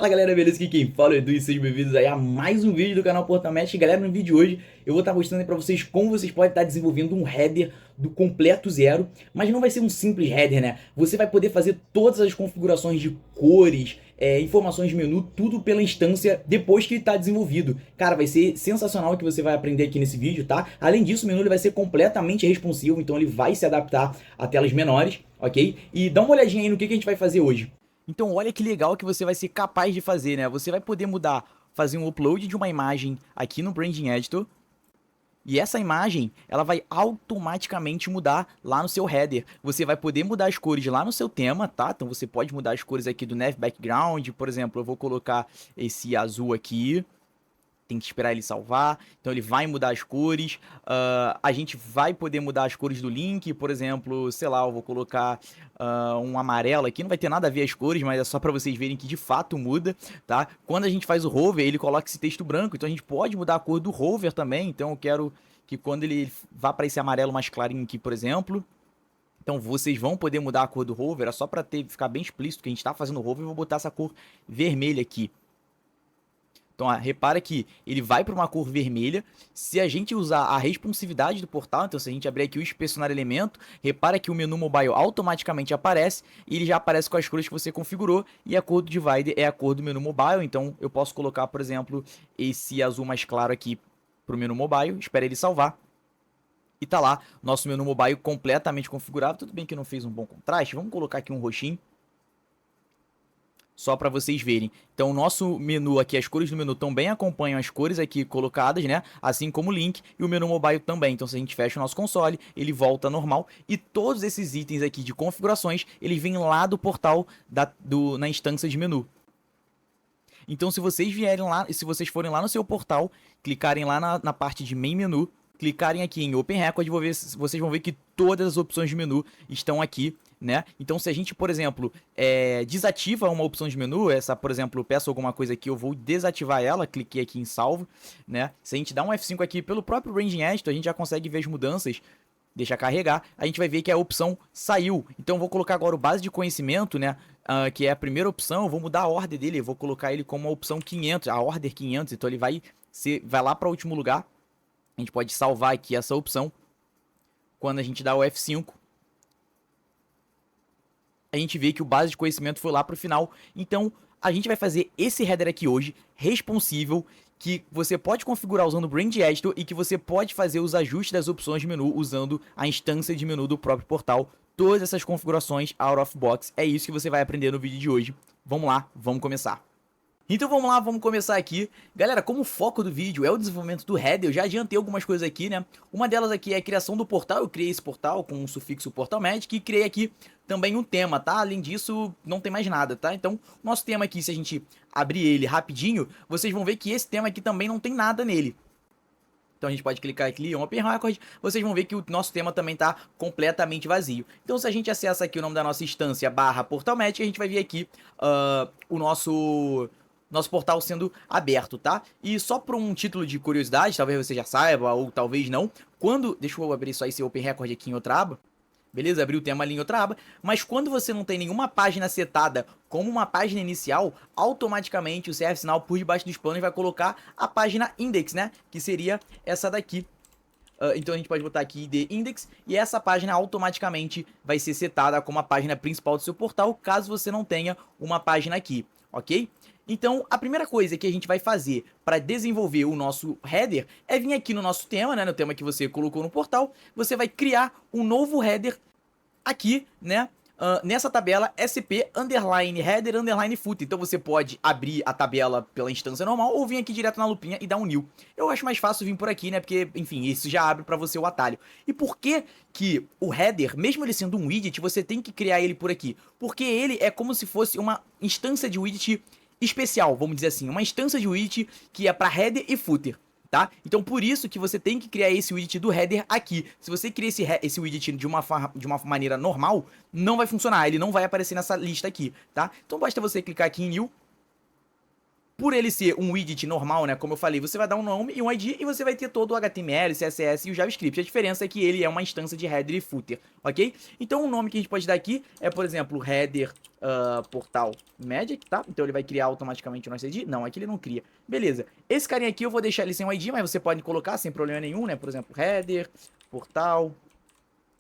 Fala galera, beleza? Aqui quem fala é o Edu e sejam bem-vindos aí a mais um vídeo do canal Portalmatch. Galera, no vídeo de hoje eu vou estar mostrando aí pra vocês como vocês podem estar desenvolvendo um header do completo zero, mas não vai ser um simples header, né? Você vai poder fazer todas as configurações de cores, informações de menu, tudo pela instância depois que está desenvolvido. Cara, vai ser sensacional o que você vai aprender aqui nesse vídeo, tá? Além disso, o menu ele vai ser completamente responsivo, então ele vai se adaptar a telas menores, ok? E dá uma olhadinha aí no que a gente vai fazer hoje. Então olha que legal que você vai ser capaz de fazer, né? Você vai poder mudar, fazer um upload de uma imagem aqui no Branding Editor. E essa imagem, ela vai automaticamente mudar lá no seu header. Você vai poder mudar as cores lá no seu tema, tá? Então você pode mudar as cores aqui do Nav Background. Por exemplo, eu vou colocar esse azul aqui. Tem que esperar ele salvar, então ele vai mudar as cores. A gente vai poder mudar as cores do link, por exemplo, sei lá, eu vou colocar um amarelo aqui, não vai ter nada a ver as cores, mas é só para vocês verem que de fato muda, tá? Quando a gente faz o hover, ele coloca esse texto branco, então a gente pode mudar a cor do hover também, então eu quero que quando ele vá para esse amarelo mais clarinho aqui, por exemplo, então vocês vão poder mudar a cor do hover, é só para ficar bem explícito que a gente está fazendo o hover, eu vou botar essa cor vermelha aqui. Então, repara que ele vai para uma cor vermelha. Se a gente usar a responsividade do portal, então se a gente abrir aqui o inspecionar elemento, repara que o menu mobile automaticamente aparece e ele já aparece com as cores que você configurou e a cor do divider é a cor do menu mobile. Então, eu posso colocar, por exemplo, esse azul mais claro aqui para o menu mobile, espera ele salvar. E tá lá, nosso menu mobile completamente configurável. Tudo bem que não fez um bom contraste, vamos colocar aqui um roxinho. Só para vocês verem. Então o nosso menu aqui, as cores do menu também acompanham as cores aqui colocadas, né? Assim como o link e o menu mobile também. Então se a gente fecha o nosso console, ele volta normal. E todos esses itens aqui de configurações, eles vêm lá do portal na instância de menu. Então se vocês vierem lá, se vocês forem lá no seu portal, clicarem lá na parte de main menu, clicarem aqui em Open Record, vocês vão ver que todas as opções de menu estão aqui, né? Então se a gente, por exemplo, desativa uma opção de menu, essa, por exemplo, eu peço alguma coisa aqui, eu vou desativar ela, cliquei aqui em salvo, né? Se a gente dá um F5 aqui pelo próprio Branding Editor, a gente já consegue ver as mudanças. Deixa carregar, a gente vai ver que a opção saiu. Então eu vou colocar agora o base de conhecimento, né? Que é a primeira opção, eu vou mudar a ordem dele, eu vou colocar ele como a opção 500, a order 500, então ele vai lá para o último lugar. A gente pode salvar aqui essa opção. Quando a gente dá o F5, a gente vê que o base de conhecimento foi lá para o final. Então, a gente vai fazer esse header aqui hoje, responsível, que você pode configurar usando o Brand Editor e que você pode fazer os ajustes das opções de menu usando a instância de menu do próprio portal. Todas essas configurações out of box, é isso que você vai aprender no vídeo de hoje. Vamos lá, vamos começar. Então vamos lá, vamos começar aqui. Galera, como o foco do vídeo é o desenvolvimento do header, eu já adiantei algumas coisas aqui, né? Uma delas aqui é a criação do portal, eu criei esse portal com o sufixo Portalmatch e criei aqui também um tema, tá? Além disso, não tem mais nada, tá? Então, nosso tema aqui, se a gente abrir ele rapidinho, vocês vão ver que esse tema aqui também não tem nada nele. Então a gente pode clicar aqui em Open Record, vocês vão ver que o nosso tema também está completamente vazio. Então se a gente acessa aqui o nome da nossa instância /Portalmatch, a gente vai ver aqui o nosso portal sendo aberto, tá? E só por um título de curiosidade, talvez você já saiba ou talvez não, deixa eu abrir só esse Open Record aqui em outra aba. Beleza? Abriu o tema ali em outra aba. Mas quando você não tem nenhuma página setada como uma página inicial, automaticamente o CF Sinal por debaixo dos panos vai colocar a página index, né? Que seria essa daqui. Então a gente pode botar aqui ID index e essa página automaticamente vai ser setada como a página principal do seu portal, caso você não tenha uma página aqui, ok? Então, a primeira coisa que a gente vai fazer para desenvolver o nosso header é vir aqui no nosso tema, né, no tema que você colocou no portal, você vai criar um novo header aqui, né, nessa tabela SP underline header underline footer. Então você pode abrir a tabela pela instância normal ou vir aqui direto na lupinha e dar um new. Eu acho mais fácil vir por aqui, né, porque, enfim, isso já abre para você o atalho. E por que que o header, mesmo ele sendo um widget, você tem que criar ele por aqui? Porque ele é como se fosse uma instância de widget especial, vamos dizer assim, uma instância de widget que é para header e footer, tá? Então por isso que você tem que criar esse widget do header aqui. Se você criar esse widget de uma maneira normal, não vai funcionar, ele não vai aparecer nessa lista aqui, tá? Então basta você clicar aqui em new. Por ele ser um widget normal, né, como eu falei, você vai dar um nome e um ID e você vai ter todo o HTML, CSS e o JavaScript. A diferença é que ele é uma instância de header e footer, ok? Então o nome que a gente pode dar aqui é, por exemplo, header portal magic, tá? Então ele vai criar automaticamente o nosso ID. Não, aqui ele não cria. Beleza. Esse carinha aqui eu vou deixar ele sem o ID, mas você pode colocar sem problema nenhum, né? Por exemplo, header portal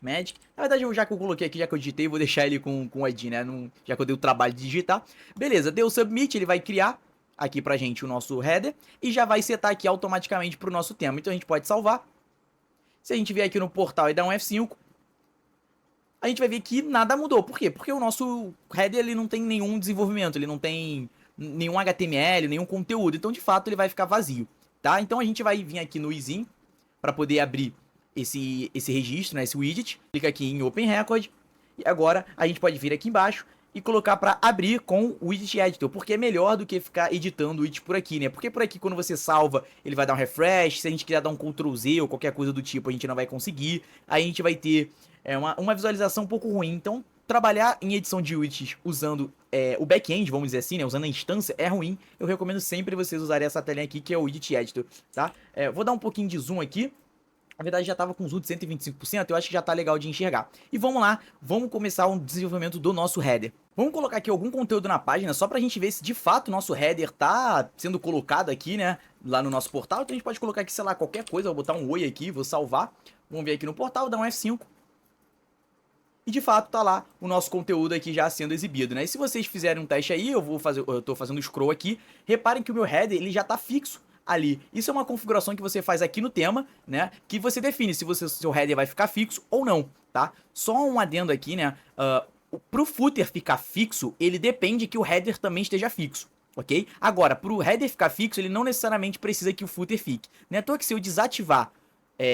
magic. Na verdade, já que eu coloquei aqui, já que eu digitei, eu vou deixar ele com o ID, né? Já que eu dei o trabalho de digitar. Beleza, deu submit, ele vai criar aqui pra gente o nosso header e já vai setar aqui automaticamente pro nosso tema. Então a gente pode salvar. Se a gente vier aqui no portal e dar um F5, a gente vai ver que nada mudou. Por quê? Porque o nosso header ele não tem nenhum desenvolvimento, ele não tem nenhum HTML, nenhum conteúdo. Então, de fato, ele vai ficar vazio, tá? Então a gente vai vir aqui no izinho para poder abrir esse registro, né, esse widget. Clica aqui em Open Record e agora a gente pode vir aqui embaixo e colocar para abrir com o Widget Editor, porque é melhor do que ficar editando o widget por aqui, né? Porque por aqui, quando você salva, ele vai dar um refresh, se a gente quiser dar um Ctrl Z ou qualquer coisa do tipo, a gente não vai conseguir, aí a gente vai ter uma visualização um pouco ruim. Então, trabalhar em edição de widgets usando o back-end, vamos dizer assim, né, usando a instância, é ruim. Eu recomendo sempre vocês usarem essa telinha aqui, que é o Widget Editor, tá? Vou dar um pouquinho de zoom aqui. Na verdade já estava com zoom de 125%, eu acho que já tá legal de enxergar. E vamos lá, vamos começar o desenvolvimento do nosso header. Vamos colocar aqui algum conteúdo na página, só pra gente ver se de fato o nosso header tá sendo colocado aqui, né, lá no nosso portal. Então a gente pode colocar aqui, sei lá, qualquer coisa, vou botar um oi aqui, vou salvar. Vamos ver aqui no portal, dar um F5. E de fato tá lá o nosso conteúdo aqui já sendo exibido, né? E se vocês fizerem um teste aí, eu tô fazendo scroll aqui, reparem que o meu header, ele já tá fixo ali. Isso é uma configuração que você faz aqui no tema, né? Que você define se seu header vai ficar fixo ou não, tá? Só um adendo aqui, né? Pro footer ficar fixo, ele depende que o header também esteja fixo, ok? Agora, pro header ficar fixo, ele não necessariamente precisa que o footer fique. Não é à toa que se eu desativar,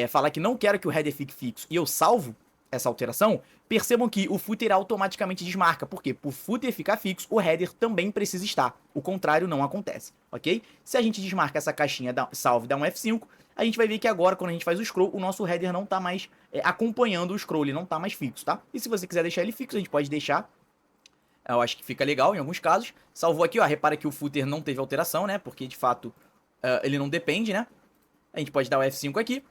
falar que não quero que o header fique fixo e eu salvo essa alteração, percebam que o footer automaticamente desmarca. Por quê? Por footer ficar fixo, o header também precisa estar. O contrário não acontece, ok? Se a gente desmarca essa caixinha salve, dá um F5, a gente vai ver que agora, quando a gente faz o scroll, o nosso header não tá mais acompanhando o scroll, ele não tá mais fixo, tá? E se você quiser deixar ele fixo, a gente pode deixar. Eu acho que fica legal em alguns casos. Salvou aqui, ó, repara que o footer não teve alteração, né? Porque, de fato, ele não depende, né? A gente pode dar o F5 aqui.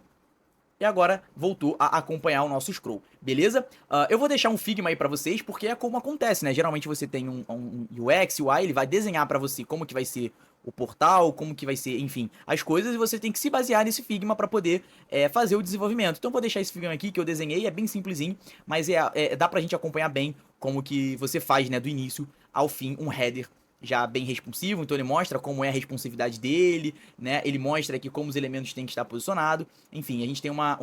E agora voltou a acompanhar o nosso scroll, beleza? Eu vou deixar um Figma aí pra vocês, porque é como acontece, né? Geralmente você tem um UX, UI, ele vai desenhar pra você como que vai ser o portal, como que vai ser, enfim, as coisas, e você tem que se basear nesse Figma pra poder fazer o desenvolvimento. Então vou deixar esse Figma aqui que eu desenhei, é bem simplesinho, mas dá pra gente acompanhar bem como que você faz, né, do início ao fim, um header já bem responsivo. Então ele mostra como é a responsividade dele, né? Ele mostra aqui como os elementos têm que estar posicionados. Enfim, a gente tem uma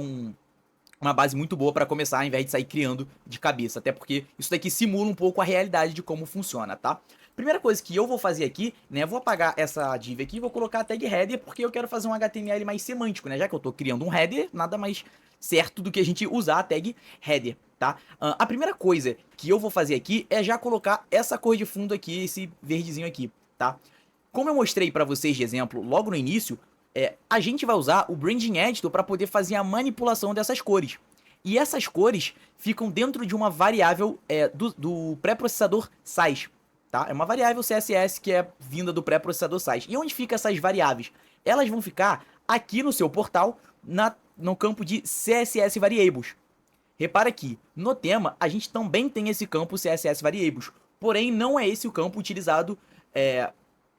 base muito boa para começar, ao invés de sair criando de cabeça. Até porque isso daqui simula um pouco a realidade de como funciona, tá? Primeira coisa que eu vou fazer aqui, né? Vou apagar essa div aqui e vou colocar a tag header, porque eu quero fazer um HTML mais semântico, né? Já que eu tô criando um header, nada mais certo do que a gente usar a tag header, tá? A primeira coisa que eu vou fazer aqui é já colocar essa cor de fundo aqui, esse verdezinho aqui, tá? Como eu mostrei pra vocês de exemplo logo no início, a gente vai usar o Branding Editor para poder fazer a manipulação dessas cores. E essas cores ficam dentro de uma variável do pré-processador size, tá? É uma variável CSS que é vinda do pré-processador size. E onde ficam essas variáveis? Elas vão ficar aqui no seu portal, no campo de CSS Variables. Repara aqui, no tema, a gente também tem esse campo CSS Variables, porém não é esse o campo utilizado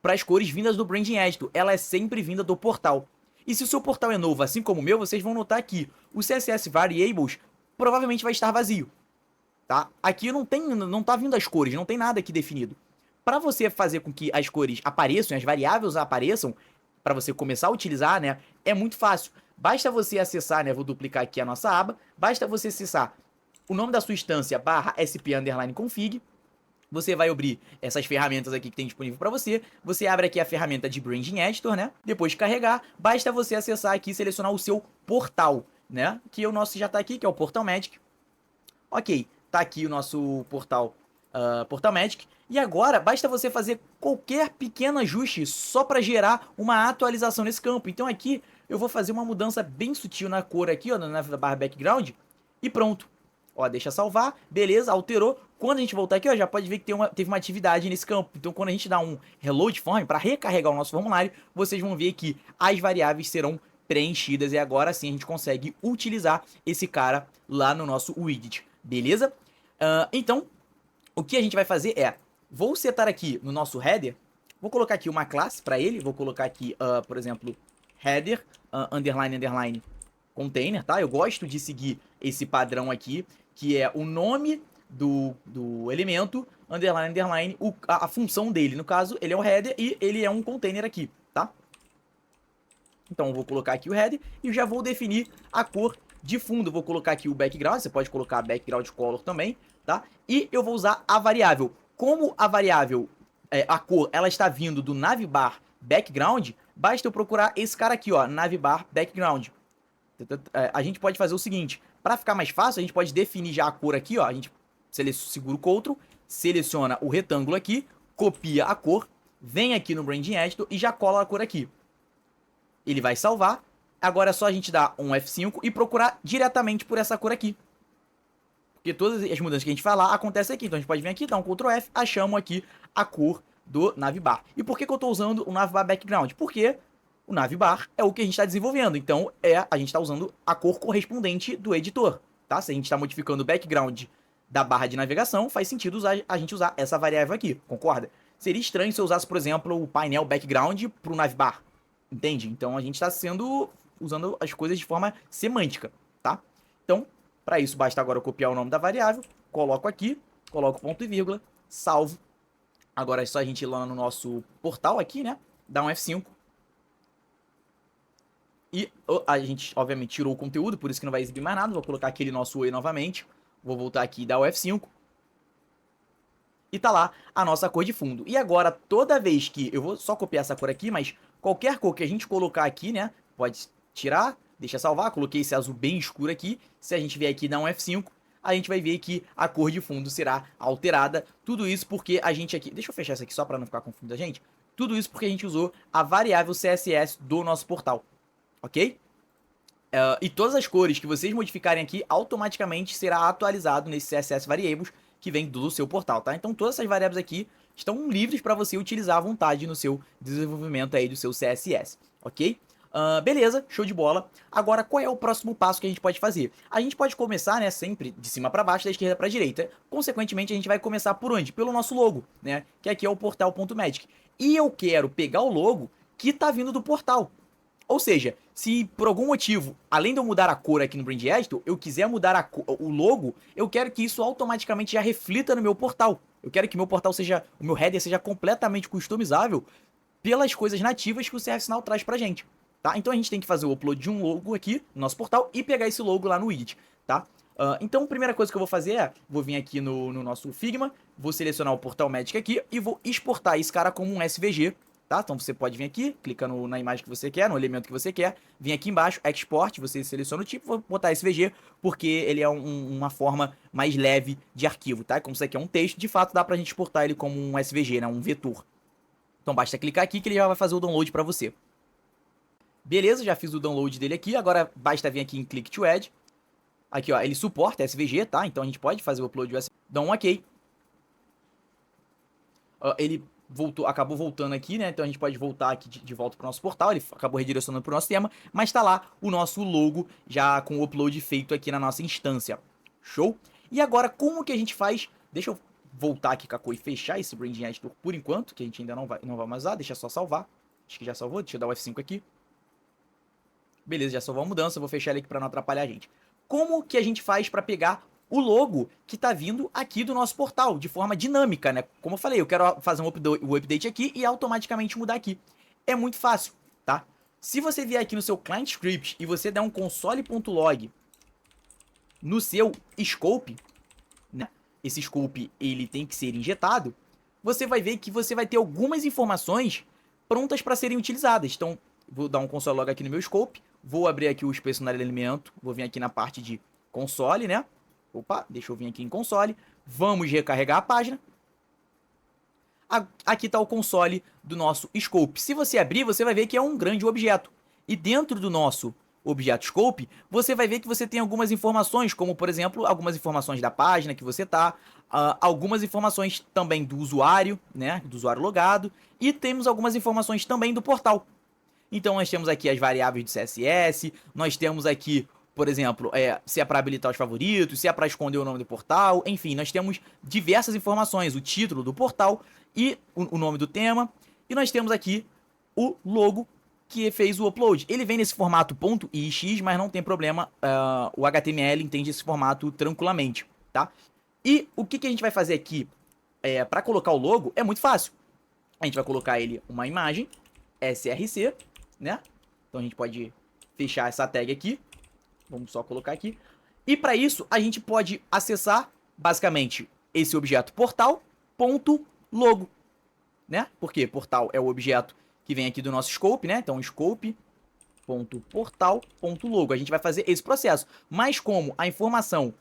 para as cores vindas do Branding Editor, ela é sempre vinda do portal. E se o seu portal é novo, assim como o meu, vocês vão notar que o CSS Variables provavelmente vai estar vazio, tá? Aqui não tá vindo as cores, não tem nada aqui definido. Para você fazer com que as cores apareçam, as variáveis apareçam, para você começar a utilizar, né, é muito fácil. Basta você acessar, né, vou duplicar aqui a nossa aba, basta você acessar o nome da sua instância /sp_config, você vai abrir essas ferramentas aqui que tem disponível para você, você abre aqui a ferramenta de Branding Editor, né, depois de carregar, basta você acessar aqui e selecionar o seu portal, né, que o nosso já tá aqui, que é o Portal Magic. Ok, tá aqui o nosso portal Magic. E agora, basta você fazer qualquer pequeno ajuste só para gerar uma atualização nesse campo. Então aqui, eu vou fazer uma mudança bem sutil na cor aqui, ó, na barra background, e pronto. Ó, deixa salvar, beleza, alterou. Quando a gente voltar aqui, ó, já pode ver que teve uma atividade nesse campo. Então, quando a gente dá um reload form para recarregar o nosso formulário, vocês vão ver que as variáveis serão preenchidas e agora sim a gente consegue utilizar esse cara lá no nosso widget, beleza? Então, o que a gente vai fazer é, vou setar aqui no nosso header, vou colocar aqui uma classe para ele, vou colocar aqui, por exemplo, header, underline, container, tá? Eu gosto de seguir esse padrão aqui, que é o nome do elemento, underline, a função dele. No caso, ele é o header e ele é um container aqui, tá? Então, eu vou colocar aqui o header e já vou definir a cor de fundo. Vou colocar aqui o background, você pode colocar background color também, tá? E eu vou usar a variável. Como a variável, a cor, ela está vindo do navbar background, basta eu procurar esse cara aqui, ó, navbar background. A gente pode fazer o seguinte, para ficar mais fácil, a gente pode definir já a cor aqui, ó, a gente segura o Ctrl, seleciona o retângulo aqui, copia a cor, vem aqui no Branding Editor e já cola a cor aqui. Ele vai salvar, agora é só a gente dar um F5 e procurar diretamente por essa cor aqui. Porque todas as mudanças que a gente falar acontecem aqui, então a gente pode vir aqui, dar um Ctrl F, achamos aqui a cor do navbar. E por que eu estou usando o navbar background? Porque o navbar é o que a gente está desenvolvendo, então a gente está usando a cor correspondente do editor, tá? Se a gente está modificando o background da barra de navegação, faz sentido a gente usar essa variável aqui, concorda? Seria estranho se eu usasse, por exemplo, o painel background para o navbar, entende? Então a gente está usando as coisas de forma semântica, tá? Então, para isso, basta agora eu copiar o nome da variável, coloco aqui, coloco ponto e vírgula, salvo. Agora é só a gente ir lá no nosso portal aqui, né? Dar um F5. E a gente, obviamente, tirou o conteúdo, por isso que não vai exibir mais nada. Vou colocar aquele nosso oi novamente. Vou voltar aqui e dar o F5. E tá lá a nossa cor de fundo. E agora, toda vez que... Eu vou só copiar essa cor aqui, mas qualquer cor que a gente colocar aqui, né? Pode tirar, deixa salvar. Coloquei esse azul bem escuro aqui. Se a gente vier aqui e dar um F5, a gente vai ver que a cor de fundo será alterada. Tudo isso porque a gente aqui... Deixa eu fechar isso aqui só para não ficar confundindo a gente. Tudo isso porque a gente usou a variável CSS do nosso portal. Ok? E todas as cores que vocês modificarem aqui, automaticamente será atualizado nesse CSS Variables que vem do seu portal, tá? Então todas essas variáveis aqui estão livres para você utilizar à vontade no seu desenvolvimento aí do seu CSS, ok? Beleza, show de bola. Agora, qual é o próximo passo que a gente pode fazer? A gente pode começar, né, sempre de cima para baixo, da esquerda para a direita. Consequentemente, a gente vai começar por onde? Pelo nosso logo, né? Que aqui é o portal.magic. E eu quero pegar o logo que tá vindo do portal. Ou seja, se por algum motivo, além de eu mudar a cor aqui no Brand Editor, eu quiser mudar o logo, eu quero que isso automaticamente já reflita no meu portal. Eu quero que meu portal seja, o meu header seja completamente customizável pelas coisas nativas que o CSS Now traz pra gente, tá? Então a gente tem que fazer o upload de um logo aqui no nosso portal e pegar esse logo lá no widget, tá? Então a primeira coisa que eu vou fazer é, vou vir aqui no nosso Figma, vou selecionar o Portal Magic aqui e vou exportar esse cara como um SVG, tá? Então você pode vir aqui, clica na imagem que você quer, no elemento que você quer, vir aqui embaixo, Export, você seleciona o tipo, vou botar SVG, porque ele é uma forma mais leve de arquivo, tá? Como isso aqui é um texto, de fato dá pra gente exportar ele como um SVG, né? Um vetor. Então basta clicar aqui que ele já vai fazer o download pra você. Beleza, já fiz o download dele aqui, agora basta vir aqui em Click to Add. Aqui, ó, ele suporta SVG, tá? Então a gente pode fazer o upload do SVG. Dá um OK. Ele acabou voltando aqui, né? Então a gente pode voltar aqui de volta para o nosso portal. Ele acabou redirecionando para o nosso tema, mas tá lá o nosso logo já com o upload feito aqui na nossa instância. Show? E agora, como que a gente faz? Deixa eu voltar aqui, Cacô, e fechar esse Branding Editor por enquanto, que a gente ainda não vai mais usar. Deixa só salvar. Acho que já salvou. Deixa eu dar o F5 aqui. Beleza, já salvou a mudança. Eu vou fechar ele aqui para não atrapalhar a gente. Como que a gente faz para pegar o logo que tá vindo aqui do nosso portal, de forma dinâmica, né? Como eu falei, eu quero fazer o update aqui e automaticamente mudar aqui. É muito fácil, tá? Se você vier aqui no seu client script e você der um console.log no seu scope, né? Esse scope, ele tem que ser injetado, você vai ver que você vai ter algumas informações prontas para serem utilizadas. Então, vou dar um console log aqui no meu scope, vou abrir aqui o Personal Elemento, vou vir aqui na parte de console, né? Opa, deixa eu vir aqui em console. Vamos recarregar a página. Aqui está o console do nosso scope. Se você abrir, você vai ver que é um grande objeto. E dentro do nosso objeto scope, você vai ver que você tem algumas informações, como por exemplo, algumas informações da página que você tá, algumas informações também do usuário, né, do usuário logado, e temos algumas informações também do portal. Então nós temos aqui as variáveis do CSS, nós temos aqui, por exemplo, se é para habilitar os favoritos, se é para esconder o nome do portal, enfim, nós temos diversas informações, o título do portal e o nome do tema, e nós temos aqui o logo que fez o upload. Ele vem nesse formato .ix, mas não tem problema, o HTML entende esse formato tranquilamente, tá? E o que a gente vai fazer aqui para colocar o logo é muito fácil. A gente vai colocar ele uma imagem, src, né? Então a gente pode fechar essa tag aqui. Vamos só colocar aqui. E para isso a gente pode acessar basicamente esse objeto portal.logo, né? Porque portal é o objeto que vem aqui do nosso scope, né? Então scope.portal.logo. A gente vai fazer esse processo. Mas como a informação,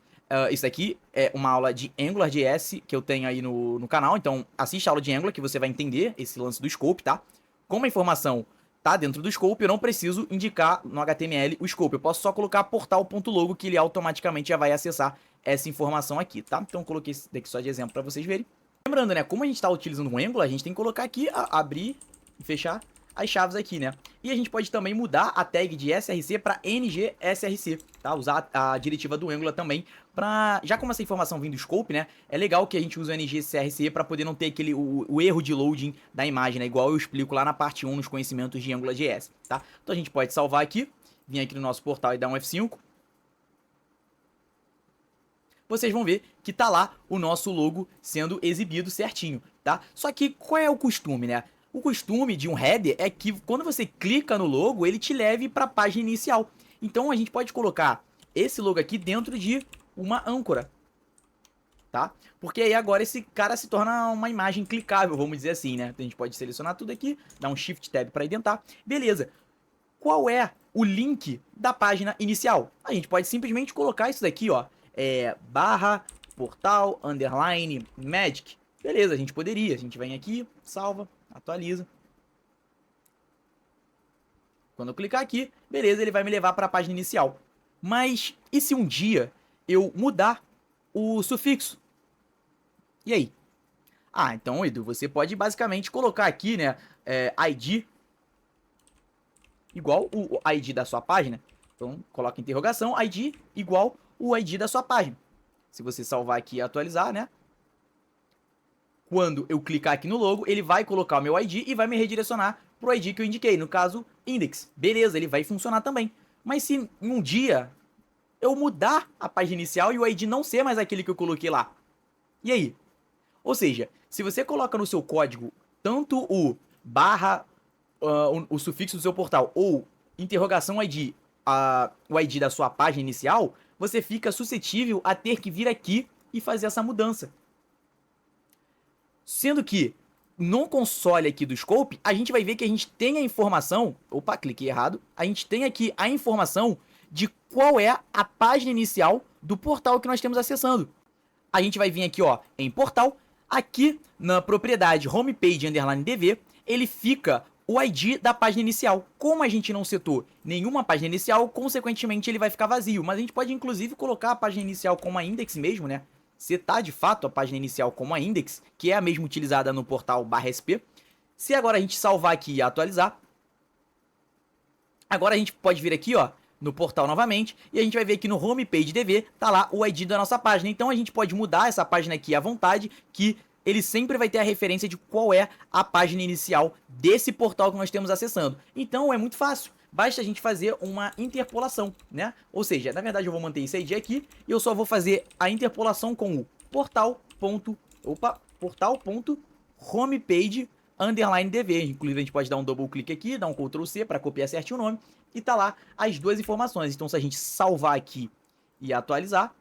isso aqui é uma aula de AngularJS que eu tenho aí no canal, então assiste a aula de Angular que você vai entender esse lance do scope, tá? Como a informação tá dentro do scope, eu não preciso indicar no HTML o scope. Eu posso só colocar portal.logo que ele automaticamente já vai acessar essa informação aqui, tá? Então eu coloquei esse daqui só de exemplo para vocês verem. Lembrando, né, como a gente está utilizando o Angular, a gente tem que colocar aqui, abrir e fechar as chaves aqui, né? E a gente pode também mudar a tag de src para ngsrc, tá? Usar a diretiva do Angular também para, já como essa informação vem do scope, né? É legal que a gente use o ngsrc para poder não ter o erro de loading da imagem, né? Igual eu explico lá na parte 1 nos conhecimentos de AngularJS, tá? Então a gente pode salvar aqui, vir aqui no nosso portal e dar um F5. Vocês vão ver que tá lá o nosso logo sendo exibido certinho, tá? Só que qual é o costume, né? O costume de um header é que quando você clica no logo, ele te leve para a página inicial. Então a gente pode colocar esse logo aqui dentro de uma âncora, tá? Porque aí agora esse cara se torna uma imagem clicável, vamos dizer assim, né? Então, a gente pode selecionar tudo aqui, dar um Shift Tab para identar. Beleza. Qual é o link da página inicial? A gente pode simplesmente colocar isso daqui, ó, barra portal underline magic. Beleza, a gente poderia. A gente vem aqui, salva, atualiza. Quando eu clicar aqui, beleza, ele vai me levar para a página inicial. Mas e se um dia eu mudar o sufixo? E aí? Ah, então, Edu, você pode basicamente colocar aqui, né, ID igual o ID da sua página. Então, coloca interrogação, ID igual o ID da sua página. Se você salvar aqui e atualizar, né? Quando eu clicar aqui no logo, ele vai colocar o meu ID e vai me redirecionar pro ID que eu indiquei, no caso, index. Beleza, ele vai funcionar também. Mas se um dia eu mudar a página inicial e o ID não ser mais aquele que eu coloquei lá, e aí? Ou seja, se você coloca no seu código tanto o barra, o sufixo do seu portal ou interrogação ID, o ID da sua página inicial, você fica suscetível a ter que vir aqui e fazer essa mudança. Sendo que no console aqui do Scope, a gente vai ver que a gente tem a informação... Opa, cliquei errado. A gente tem aqui a informação de qual é a página inicial do portal que nós estamos acessando. A gente vai vir aqui, ó, em portal. Aqui na propriedade homepage underline dv, ele fica o ID da página inicial. Como a gente não setou nenhuma página inicial, consequentemente ele vai ficar vazio. Mas a gente pode inclusive colocar a página inicial como a index mesmo, né? Setar de fato a página inicial como a index, que é a mesma utilizada no portal /sp. Se agora a gente salvar aqui e atualizar, agora a gente pode vir aqui, ó, no portal novamente, e a gente vai ver que no homepage dv tá lá o ID da nossa página. Então a gente pode mudar essa página aqui à vontade, que ele sempre vai ter a referência de qual é a página inicial desse portal que nós estamos acessando. Então é muito fácil. Basta a gente fazer uma interpolação, né? Ou seja, na verdade eu vou manter esse ID aqui e eu só vou fazer a interpolação com o portal.homepage underline dv. Inclusive a gente pode dar um double clique aqui, dar um Ctrl C para copiar certinho o nome e tá lá as duas informações. Então se a gente salvar aqui e atualizar,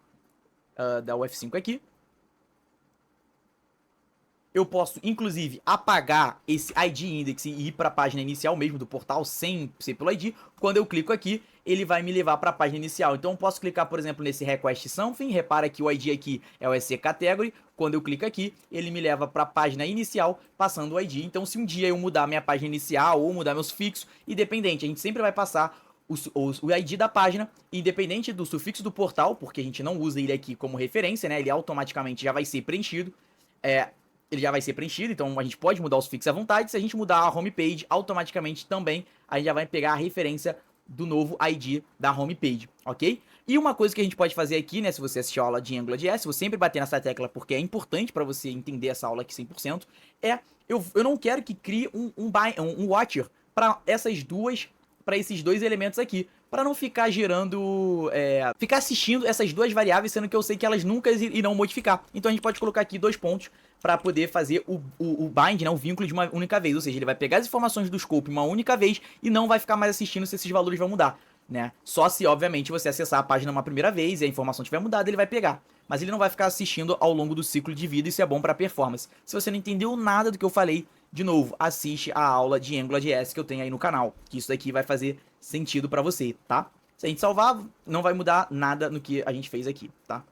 dar o F5 aqui, eu posso, inclusive, apagar esse ID index e ir para a página inicial mesmo do portal, sem ser pelo ID. Quando eu clico aqui, ele vai me levar para a página inicial. Então, eu posso clicar, por exemplo, nesse Request Something. Repara que o ID aqui é o SC Category. Quando eu clico aqui, ele me leva para a página inicial, passando o ID. Então, se um dia eu mudar minha página inicial ou mudar meu sufixo, independente, a gente sempre vai passar o ID da página, independente do sufixo do portal, porque a gente não usa ele aqui como referência, né? Ele automaticamente já vai ser preenchido. Ele já vai ser preenchido, então a gente pode mudar o sufixo à vontade. Se a gente mudar a homepage, automaticamente também a gente já vai pegar a referência do novo ID da homepage, ok? E uma coisa que a gente pode fazer aqui, né, se você assistir a aula de AngularJS, vou sempre bater nessa tecla porque é importante para você entender essa aula aqui 100%, eu não quero que crie um watcher para esses dois elementos aqui, para não ficar gerando, ficar assistindo essas duas variáveis, sendo que eu sei que elas nunca irão modificar. Então a gente pode colocar aqui 2 pontos para poder fazer o bind, né, o vínculo de uma única vez, ou seja, ele vai pegar as informações do scope uma única vez e não vai ficar mais assistindo se esses valores vão mudar, né? Só se, obviamente, você acessar a página uma primeira vez e a informação tiver mudado, ele vai pegar. Mas ele não vai ficar assistindo ao longo do ciclo de vida, isso é bom para performance. Se você não entendeu nada do que eu falei, de novo, assiste a aula de AngularJS que eu tenho aí no canal, que isso daqui vai fazer sentido para você, tá? Se a gente salvar, não vai mudar nada no que a gente fez aqui, tá?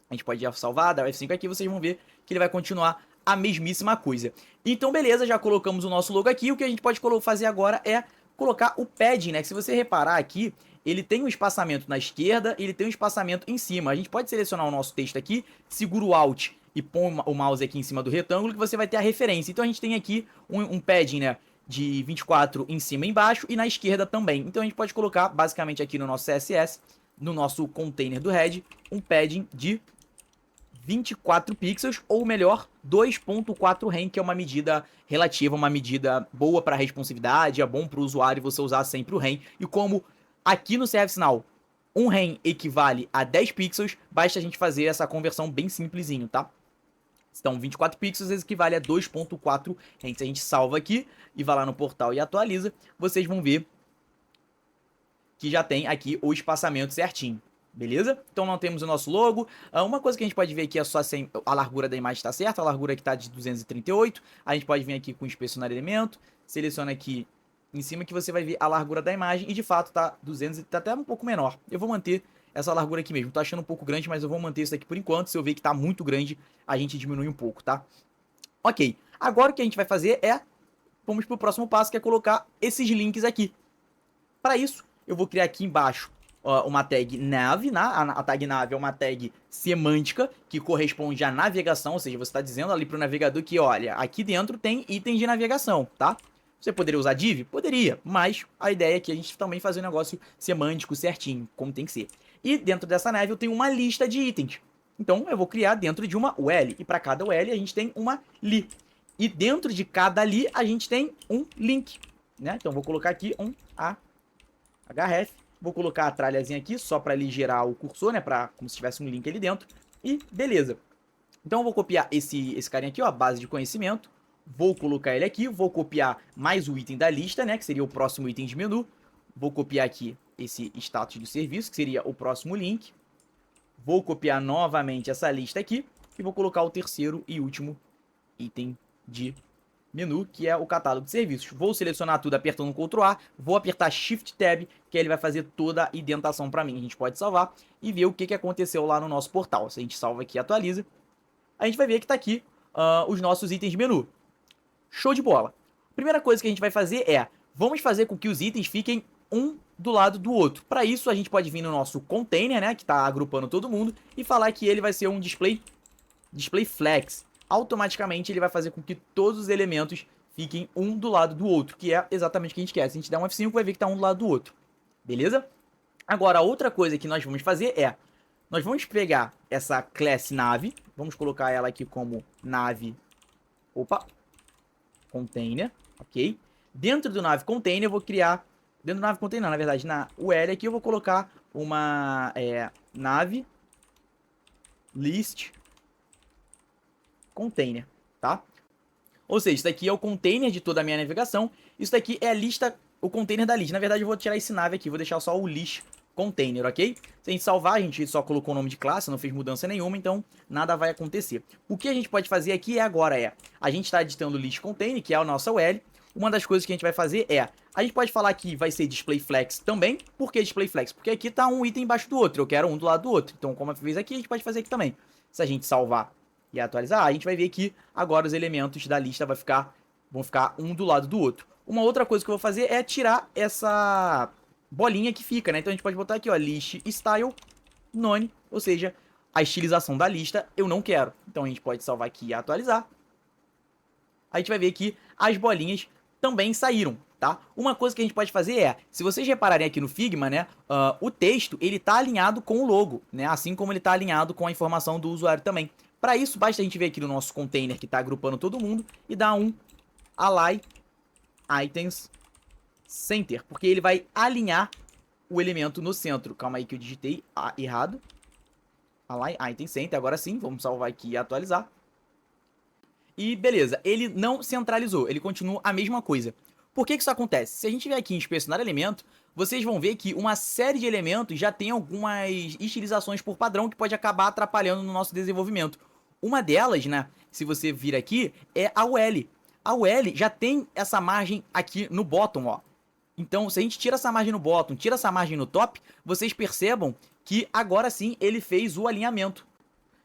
A gente pode salvar, dar F5 aqui, vocês vão ver que ele vai continuar a mesmíssima coisa. Então, beleza, já colocamos o nosso logo aqui. O que a gente pode fazer agora é colocar o padding, né? Que se você reparar aqui, ele tem um espaçamento na esquerda e ele tem um espaçamento em cima. A gente pode selecionar o nosso texto aqui, segura o Alt e põe o mouse aqui em cima do retângulo que você vai ter a referência. Então, a gente tem aqui um padding, né? De 24 em cima e embaixo e na esquerda também. Então, a gente pode colocar, basicamente aqui no nosso CSS, no nosso container do head, um padding de 24 pixels, ou melhor, 2.4 rem, que é uma medida relativa, uma medida boa para responsividade, é bom para o usuário você usar sempre o rem. E como aqui no ServiceNow, um rem equivale a 10 pixels, basta a gente fazer essa conversão bem simplesinho, tá? Então, 24 pixels equivale a 2.4 rem. Se a gente salva aqui e vai lá no portal e atualiza, vocês vão ver que já tem aqui o espaçamento certinho. Beleza? Então não temos o nosso logo. Uma coisa que a gente pode ver aqui é só se a largura da imagem está certa. A largura aqui está de 238. A gente pode vir aqui com inspecionar elemento. Seleciona aqui em cima que você vai ver a largura da imagem. E de fato está 200, está até um pouco menor. Eu vou manter essa largura aqui mesmo. Tô achando um pouco grande, mas eu vou manter isso aqui por enquanto. Se eu ver que está muito grande, a gente diminui um pouco, tá? Ok. Agora o que a gente vai fazer é... Vamos para o próximo passo, que é colocar esses links aqui. Para isso, eu vou criar aqui embaixo uma tag nav, né? A tag nav é uma tag semântica que corresponde à navegação, ou seja, você está dizendo ali para o navegador que, olha, aqui dentro tem itens de navegação, tá? Você poderia usar div? Poderia, mas a ideia é que a gente também fazer um negócio semântico certinho, como tem que ser. E dentro dessa nav eu tenho uma lista de itens. Então eu vou criar dentro de uma UL, e para cada UL a gente tem uma li. E dentro de cada li a gente tem um link, né? Então eu vou colocar aqui um href. Vou colocar a tralhazinha aqui, só para ele gerar o cursor, né? Como se tivesse um link ali dentro. E beleza. Então eu vou copiar esse carinha aqui, ó, base de conhecimento. Vou colocar ele aqui, vou copiar mais o item da lista, né? Que seria o próximo item de menu. Vou copiar aqui esse status do serviço, que seria o próximo link. Vou copiar novamente essa lista aqui. E vou colocar o terceiro e último item de menu, que é o catálogo de serviços. Vou selecionar tudo apertando Ctrl A, vou apertar Shift Tab, que ele vai fazer toda a indentação para mim. A gente pode salvar e ver o que aconteceu lá no nosso portal. Se a gente salva aqui e atualiza, a gente vai ver que está aqui os nossos itens de menu. Show de bola! Primeira coisa que a gente vai fazer é, vamos fazer com que os itens fiquem um do lado do outro. Para isso, a gente pode vir no nosso container, né, que está agrupando todo mundo, e falar que ele vai ser um display flex. Automaticamente ele vai fazer com que todos os elementos fiquem um do lado do outro, que é exatamente o que a gente quer. Se a gente der um F5, vai ver que está um do lado do outro. Beleza? Agora, a outra coisa que nós vamos fazer é, nós vamos pegar essa class nav, vamos colocar ela aqui como nav, container, ok? Dentro do nav container eu vou criar, dentro do nav container não, na verdade, na UL aqui eu vou colocar uma nav list container, tá? Ou seja, isso daqui é o container de toda a minha navegação, isso daqui é a lista, o container da list. Na verdade, eu vou tirar esse nav aqui, vou deixar só o list container, ok? Se a gente salvar, a gente só colocou o nome de classe, não fez mudança nenhuma, então nada vai acontecer. O que a gente pode fazer aqui agora a gente está editando o list container, que é a nossa UL. Uma das coisas que a gente vai fazer a gente pode falar que vai ser display flex também. Por que display flex? Porque aqui está um item embaixo do outro, eu quero um do lado do outro. Então, como eu fiz aqui, a gente pode fazer aqui também. Se a gente salvar e atualizar, a gente vai ver que agora os elementos da lista vão ficar um do lado do outro. Uma outra coisa que eu vou fazer é tirar essa bolinha que fica, né? Então a gente pode botar aqui, ó, list style none, ou seja, a estilização da lista eu não quero. Então a gente pode salvar aqui e atualizar. A gente vai ver que as bolinhas também saíram, tá? Uma coisa que a gente pode fazer é, se vocês repararem aqui no Figma, né, o texto, ele tá alinhado com o logo, né, assim como ele tá alinhado com a informação do usuário também. Para isso, basta a gente vir aqui no nosso container que tá agrupando todo mundo e dar um align items center, porque ele vai alinhar o elemento no centro. Calma aí que eu digitei errado. Align item center, agora sim, vamos salvar aqui e atualizar. E beleza, ele não centralizou, ele continua a mesma coisa. Por que isso acontece? Se a gente vier aqui em inspecionar elemento, vocês vão ver que uma série de elementos já tem algumas estilizações por padrão que pode acabar atrapalhando no nosso desenvolvimento. Uma delas, né, se você vir aqui, é a UL. A UL já tem essa margem aqui no bottom, ó. Então, se a gente tira essa margem no bottom, tira essa margem no top, vocês percebam que agora sim ele fez o alinhamento.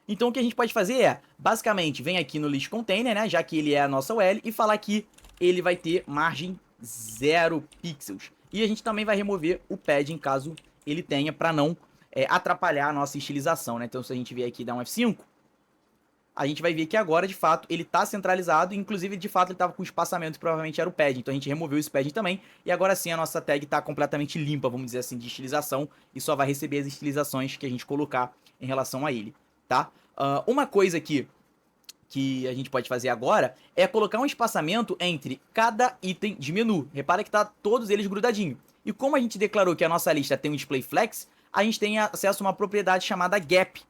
Então o que a gente pode fazer é, basicamente, vem aqui no list container, né, já que ele é a nossa UL, e falar que ele vai ter margem 0 pixels. E a gente também vai remover o padding caso ele tenha, para não atrapalhar a nossa estilização, né. Então se a gente vier aqui e dar um F5, a gente vai ver que agora, de fato, ele está centralizado, inclusive, de fato, ele estava com espaçamento, que provavelmente era o padding, então a gente removeu esse padding também, e agora sim a nossa tag está completamente limpa, vamos dizer assim, de estilização, e só vai receber as estilizações que a gente colocar em relação a ele, tá? Uma coisa que a gente pode fazer agora é colocar um espaçamento entre cada item de menu. Repara que tá todos eles grudadinhos. E como a gente declarou que a nossa lista tem um display flex, a gente tem acesso a uma propriedade chamada gap.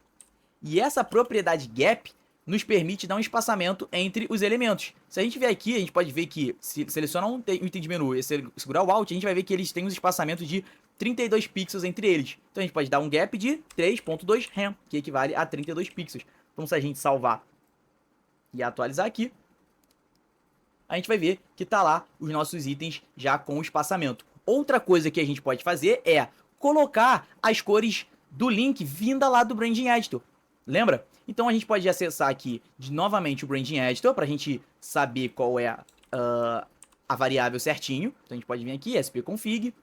E essa propriedade gap nos permite dar um espaçamento entre os elementos. Se a gente vier aqui, a gente pode ver que, se selecionar um item de menu e segurar o Alt, a gente vai ver que eles têm um espaçamento de 32 pixels entre eles. Então a gente pode dar um gap de 3.2 rem, que equivale a 32 pixels. Então se a gente salvar e atualizar aqui, a gente vai ver que tá lá os nossos itens já com o espaçamento. Outra coisa que a gente pode fazer é colocar as cores do link vinda lá do Branding Editor. Lembra? Então a gente pode acessar aqui novamente o Branding Editor para a gente saber qual é a variável certinho. Então a gente pode vir aqui, spconfig,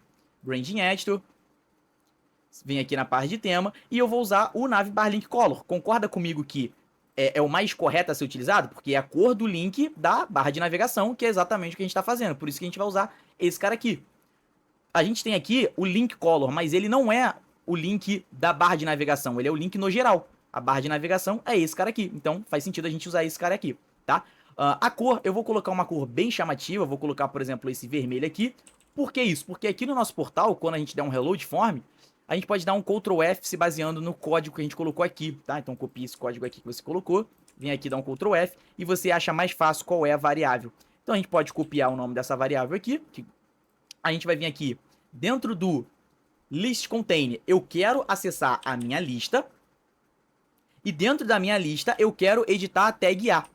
Branding Editor, vem aqui na parte de tema e eu vou usar o navbarLinkColor. Concorda comigo que é o mais correto a ser utilizado? Porque é a cor do link da barra de navegação, que é exatamente o que a gente está fazendo. Por isso que a gente vai usar esse cara aqui. A gente tem aqui o link color, mas ele não é o link da barra de navegação, ele é o link no geral. A barra de navegação é esse cara aqui, então faz sentido a gente usar esse cara aqui, tá? A cor, eu vou colocar uma cor bem chamativa, vou colocar, por exemplo, esse vermelho aqui. Por que isso? Porque aqui no nosso portal, quando a gente der um reload form, a gente pode dar um Ctrl F se baseando no código que a gente colocou aqui, tá? Então copia esse código aqui que você colocou, vem aqui dar um Ctrl F e você acha mais fácil qual é a variável. Então a gente pode copiar o nome dessa variável aqui, que a gente vai vir aqui dentro do list container, eu quero acessar a minha lista, e dentro da minha lista eu quero editar a tag A.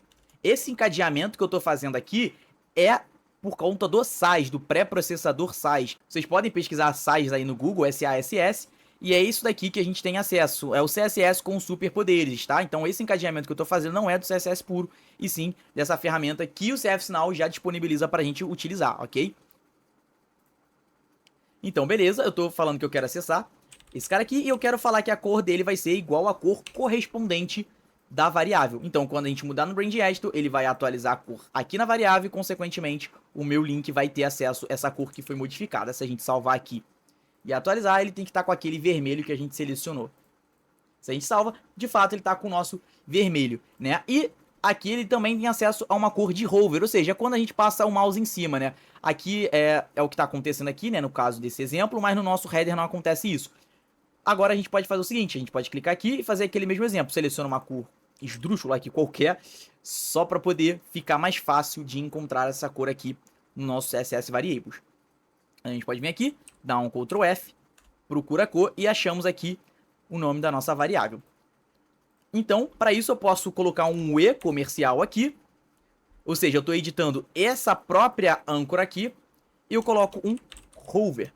Esse encadeamento que eu estou fazendo aqui é por conta do SASS, do pré-processador SASS. Vocês podem pesquisar SASS aí no Google, SASS, e é isso daqui que a gente tem acesso. É o CSS com superpoderes, tá? Então esse encadeamento que eu estou fazendo não é do CSS puro, e sim dessa ferramenta que o CF Sinal já disponibiliza para a gente utilizar, ok? Então, beleza, eu estou falando que eu quero acessar esse cara aqui e eu quero falar que a cor dele vai ser igual à cor correspondente da variável. Então, quando a gente mudar no Branding Editor, ele vai atualizar a cor aqui na variável e, consequentemente, o meu link vai ter acesso a essa cor que foi modificada. Se a gente salvar aqui e atualizar, ele tem que estar com aquele vermelho que a gente selecionou. Se a gente salva, de fato, ele está com o nosso vermelho, né? E aqui ele também tem acesso a uma cor de hover, ou seja, quando a gente passa o mouse em cima, né? Aqui é o que está acontecendo aqui, né? No caso desse exemplo, mas no nosso header não acontece isso. Agora a gente pode fazer o seguinte, a gente pode clicar aqui e fazer aquele mesmo exemplo. Seleciona uma cor esdrúxula aqui qualquer, só para poder ficar mais fácil de encontrar essa cor aqui no nosso CSS Variables. A gente pode vir aqui, dar um Ctrl F, procura a cor e achamos aqui o nome da nossa variável. Então, para isso eu posso colocar um E comercial aqui, ou seja, eu estou editando essa própria âncora aqui, e eu coloco um hover.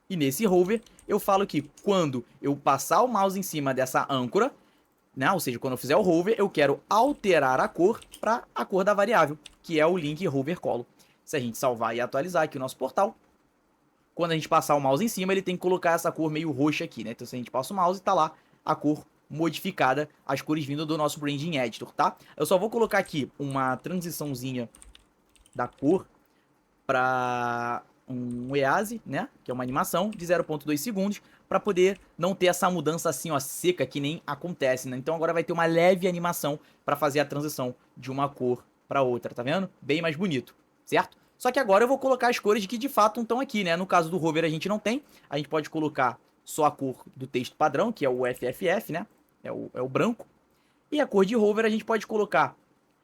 E nesse hover eu falo que quando eu passar o mouse em cima dessa âncora, né, ou seja, quando eu fizer o hover, eu quero alterar a cor para a cor da variável, que é o link hover color. Se a gente salvar e atualizar aqui o nosso portal, quando a gente passar o mouse em cima, ele tem que colocar essa cor meio roxa aqui, né? Então se a gente passa o mouse, tá lá a cor modificada, as cores vindo do nosso Branding Editor, tá? Eu só vou colocar aqui uma transiçãozinha da cor para um EASE, né? Que é uma animação de 0.2 segundos, para poder não ter essa mudança assim, ó, seca, que nem acontece, né? Então agora vai ter uma leve animação para fazer a transição de uma cor para outra, tá vendo? Bem mais bonito, certo? Só que agora eu vou colocar as cores que de fato estão aqui, né? No caso do hover a gente não tem, a gente pode colocar só a cor do texto padrão, que é o FFF, né? É o branco. E a cor de hover a gente pode colocar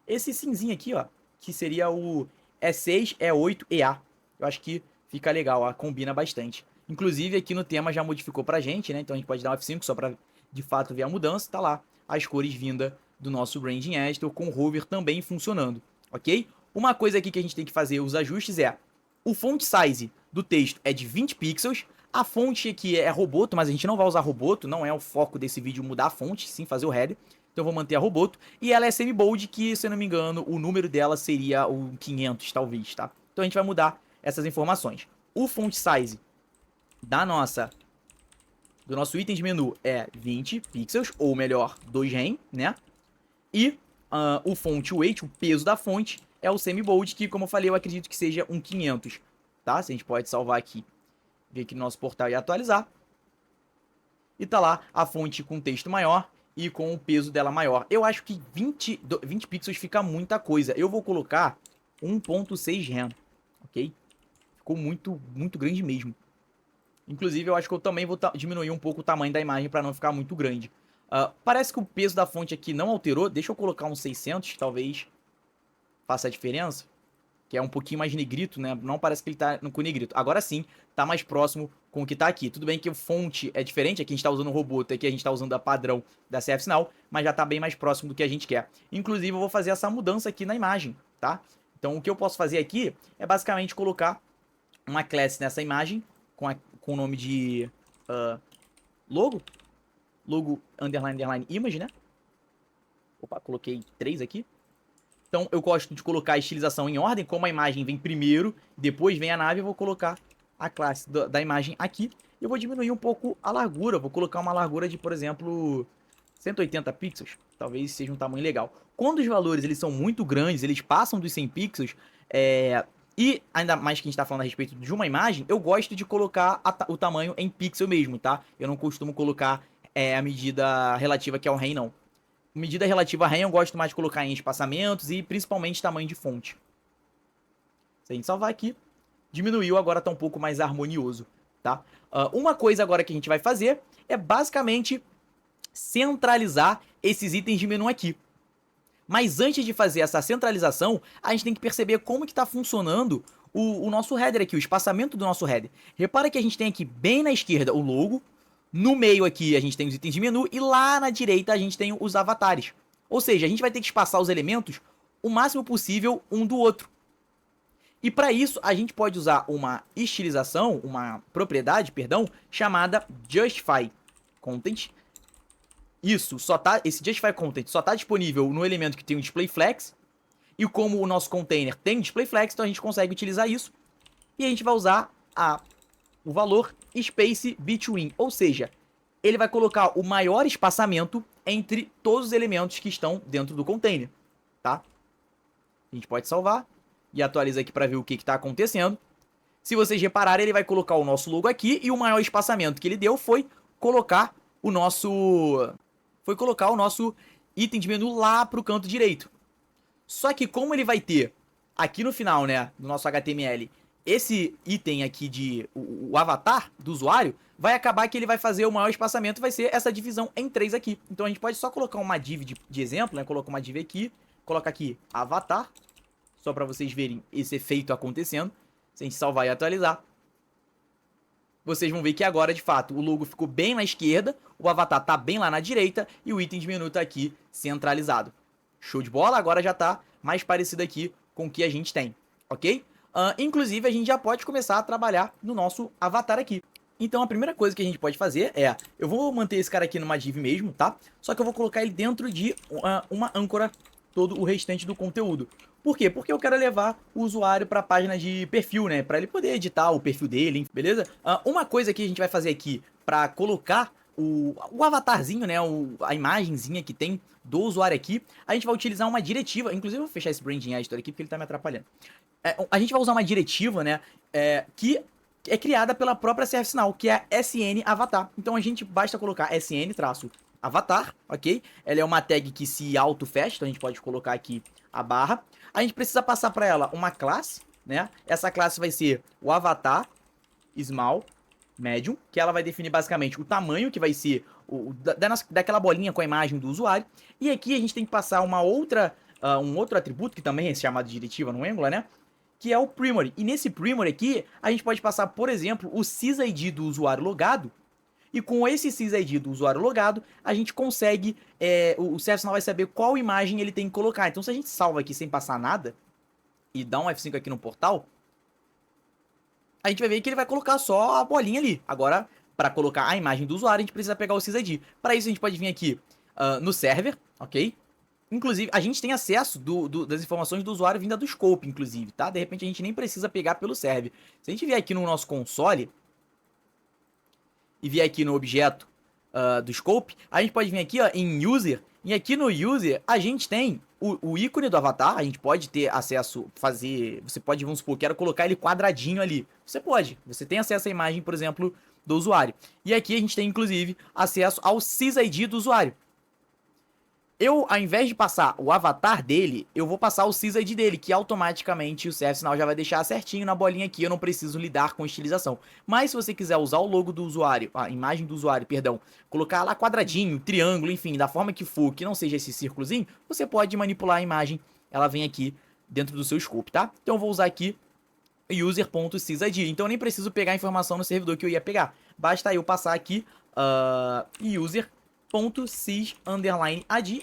esse cinzinho aqui, ó, que seria o E6, E8, EA. Eu acho que fica legal, ó, combina bastante. Inclusive aqui no tema já modificou pra gente, né? Então a gente pode dar um F5 só pra de fato ver a mudança. Tá lá as cores vindas do nosso Branding Editor com o hover também funcionando, ok? Uma coisa aqui que a gente tem que fazer os ajustes é o font size do texto é de 20 pixels. A fonte aqui é Roboto, mas a gente não vai usar Roboto, não é o foco desse vídeo mudar a fonte, sim fazer o header. Então eu vou manter a Roboto. E ela é semi-bold, que se eu não me engano, o número dela seria o 500, talvez, tá? Então a gente vai mudar essas informações. O font size do nosso item de menu é 20 pixels, ou melhor, 2 rem, né? E o font weight, o peso da fonte, é o semi-bold, que como eu falei, eu acredito que seja um 500, tá? Se a gente pode salvar aqui, vir aqui no nosso portal e atualizar. E tá lá a fonte com texto maior e com o peso dela maior. Eu acho que 20 pixels fica muita coisa. Eu vou colocar 1.6 rem, ok? Ficou muito, muito grande mesmo. Inclusive, eu acho que eu também vou diminuir um pouco o tamanho da imagem para não ficar muito grande. Parece que o peso da fonte aqui não alterou. Deixa eu colocar um 600, talvez faça a diferença. Que é um pouquinho mais negrito, né? Não parece que ele tá com negrito. Agora sim, tá mais próximo com o que tá aqui. Tudo bem que o fonte é diferente. Aqui a gente tá usando o Roboto, aqui a gente tá usando a padrão da CF Sinal, mas já tá bem mais próximo do que a gente quer. Inclusive, eu vou fazer essa mudança aqui na imagem, tá? Então, o que eu posso fazer aqui é basicamente colocar uma classe nessa imagem com o nome de logo underline, underline, image, né? Opa, coloquei 3 aqui. Então eu gosto de colocar a estilização em ordem, como a imagem vem primeiro, depois vem a nave, eu vou colocar a classe da imagem aqui. E eu vou diminuir um pouco a largura, vou colocar uma largura de, por exemplo, 180 pixels. Talvez seja um tamanho legal. Quando os valores eles são muito grandes, eles passam dos 100 pixels, e ainda mais que a gente está falando a respeito de uma imagem, eu gosto de colocar o tamanho em pixel mesmo, tá? Eu não costumo colocar a medida relativa que é o rem, não. Medida relativa a rem eu gosto mais de colocar em espaçamentos e principalmente tamanho de fonte. Se a gente salvar aqui, diminuiu, agora tá um pouco mais harmonioso, tá? Uma coisa agora que a gente vai fazer é basicamente centralizar esses itens de menu aqui. Mas antes de fazer essa centralização, a gente tem que perceber como que tá funcionando o nosso header aqui, o espaçamento do nosso header. Repara que a gente tem aqui bem na esquerda o logo, no meio aqui a gente tem os itens de menu e lá na direita a gente tem os avatares. Ou seja, a gente vai ter que espaçar os elementos o máximo possível um do outro. E para isso a gente pode usar uma estilização, uma propriedade, perdão, chamada Justify Content. Esse Justify Content só está disponível no elemento que tem o Display Flex. E como o nosso container tem Display Flex, então a gente consegue utilizar isso. E a gente vai usar o valor Space Between, ou seja, ele vai colocar o maior espaçamento entre todos os elementos que estão dentro do container, tá? A gente pode salvar e atualiza aqui para ver o que está acontecendo. Se vocês repararem, ele vai colocar o nosso logo aqui e o maior espaçamento que ele deu foi colocar o nosso item de menu lá para o canto direito. Só que como ele vai ter aqui no final, né, do nosso HTML, esse item aqui de o avatar do usuário, vai acabar que ele vai fazer o maior espaçamento, vai ser essa divisão em 3 aqui. Então a gente pode só colocar uma div de exemplo, né? Coloca uma div aqui, coloca aqui avatar, só para vocês verem esse efeito acontecendo. Se a gente salvar e atualizar, vocês vão ver que agora, de fato, o logo ficou bem na esquerda, o avatar tá bem lá na direita e o item de menu tá aqui centralizado. Show de bola, agora já tá mais parecido aqui com o que a gente tem, ok? Inclusive, a gente já pode começar a trabalhar no nosso avatar aqui. Então, a primeira coisa que a gente pode fazer é... Eu vou manter esse cara aqui numa div mesmo, tá? Só que eu vou colocar ele dentro de uma âncora, todo o restante do conteúdo. Por quê? Porque eu quero levar o usuário para a página de perfil, né? Para ele poder editar o perfil dele, beleza? Uma coisa que a gente vai fazer aqui para colocar o avatarzinho, né? A imagenzinha que tem do usuário aqui, a gente vai utilizar uma diretiva. Inclusive, eu vou fechar esse branding editor aqui porque ele tá me atrapalhando. A gente vai usar uma diretiva, né? Que é criada pela própria ServiceNow, que é a SN Avatar. Então a gente basta colocar SN-avatar, ok? Ela é uma tag que se auto-fecha, então a gente pode colocar aqui a barra. A gente precisa passar para ela uma classe, né? Essa classe vai ser o avatar small medium, que ela vai definir basicamente o tamanho, que vai ser daquela bolinha com a imagem do usuário. E aqui a gente tem que passar um outro atributo, que também é chamado de diretiva no Angular, né? Que é o primary. E nesse primary aqui, a gente pode passar, por exemplo, o sysid do usuário logado. E com esse sysid do usuário logado, a gente consegue, o ServiceNow vai saber qual imagem ele tem que colocar. Então, se a gente salva aqui sem passar nada, e dá um F5 aqui no portal, a gente vai ver que ele vai colocar só a bolinha ali. Agora, para colocar a imagem do usuário, a gente precisa pegar o sysid. Para isso, a gente pode vir aqui no server, ok? Inclusive, a gente tem acesso das informações do usuário vinda do scope, inclusive, tá? De repente, a gente nem precisa pegar pelo server. Se a gente vier aqui no nosso console e vier aqui no objeto do scope, a gente pode vir aqui ó, em user, e aqui no user a gente tem o ícone do avatar, a gente pode ter acesso, você pode, vamos supor, quero colocar ele quadradinho ali, você tem acesso à imagem, por exemplo, do usuário. E aqui a gente tem, inclusive, acesso ao sysid do usuário. Eu, ao invés de passar o avatar dele, eu vou passar o sysid dele, que automaticamente o ServiceNow já vai deixar certinho na bolinha aqui, eu não preciso lidar com estilização. Mas se você quiser usar o logo do usuário, a imagem do usuário, perdão, colocar lá quadradinho, triângulo, enfim, da forma que for, que não seja esse círculozinho, você pode manipular a imagem, ela vem aqui dentro do seu scope, tá? Então eu vou usar aqui user.sysid, então eu nem preciso pegar a informação no servidor que eu ia pegar. Basta eu passar aqui user.sys_ad.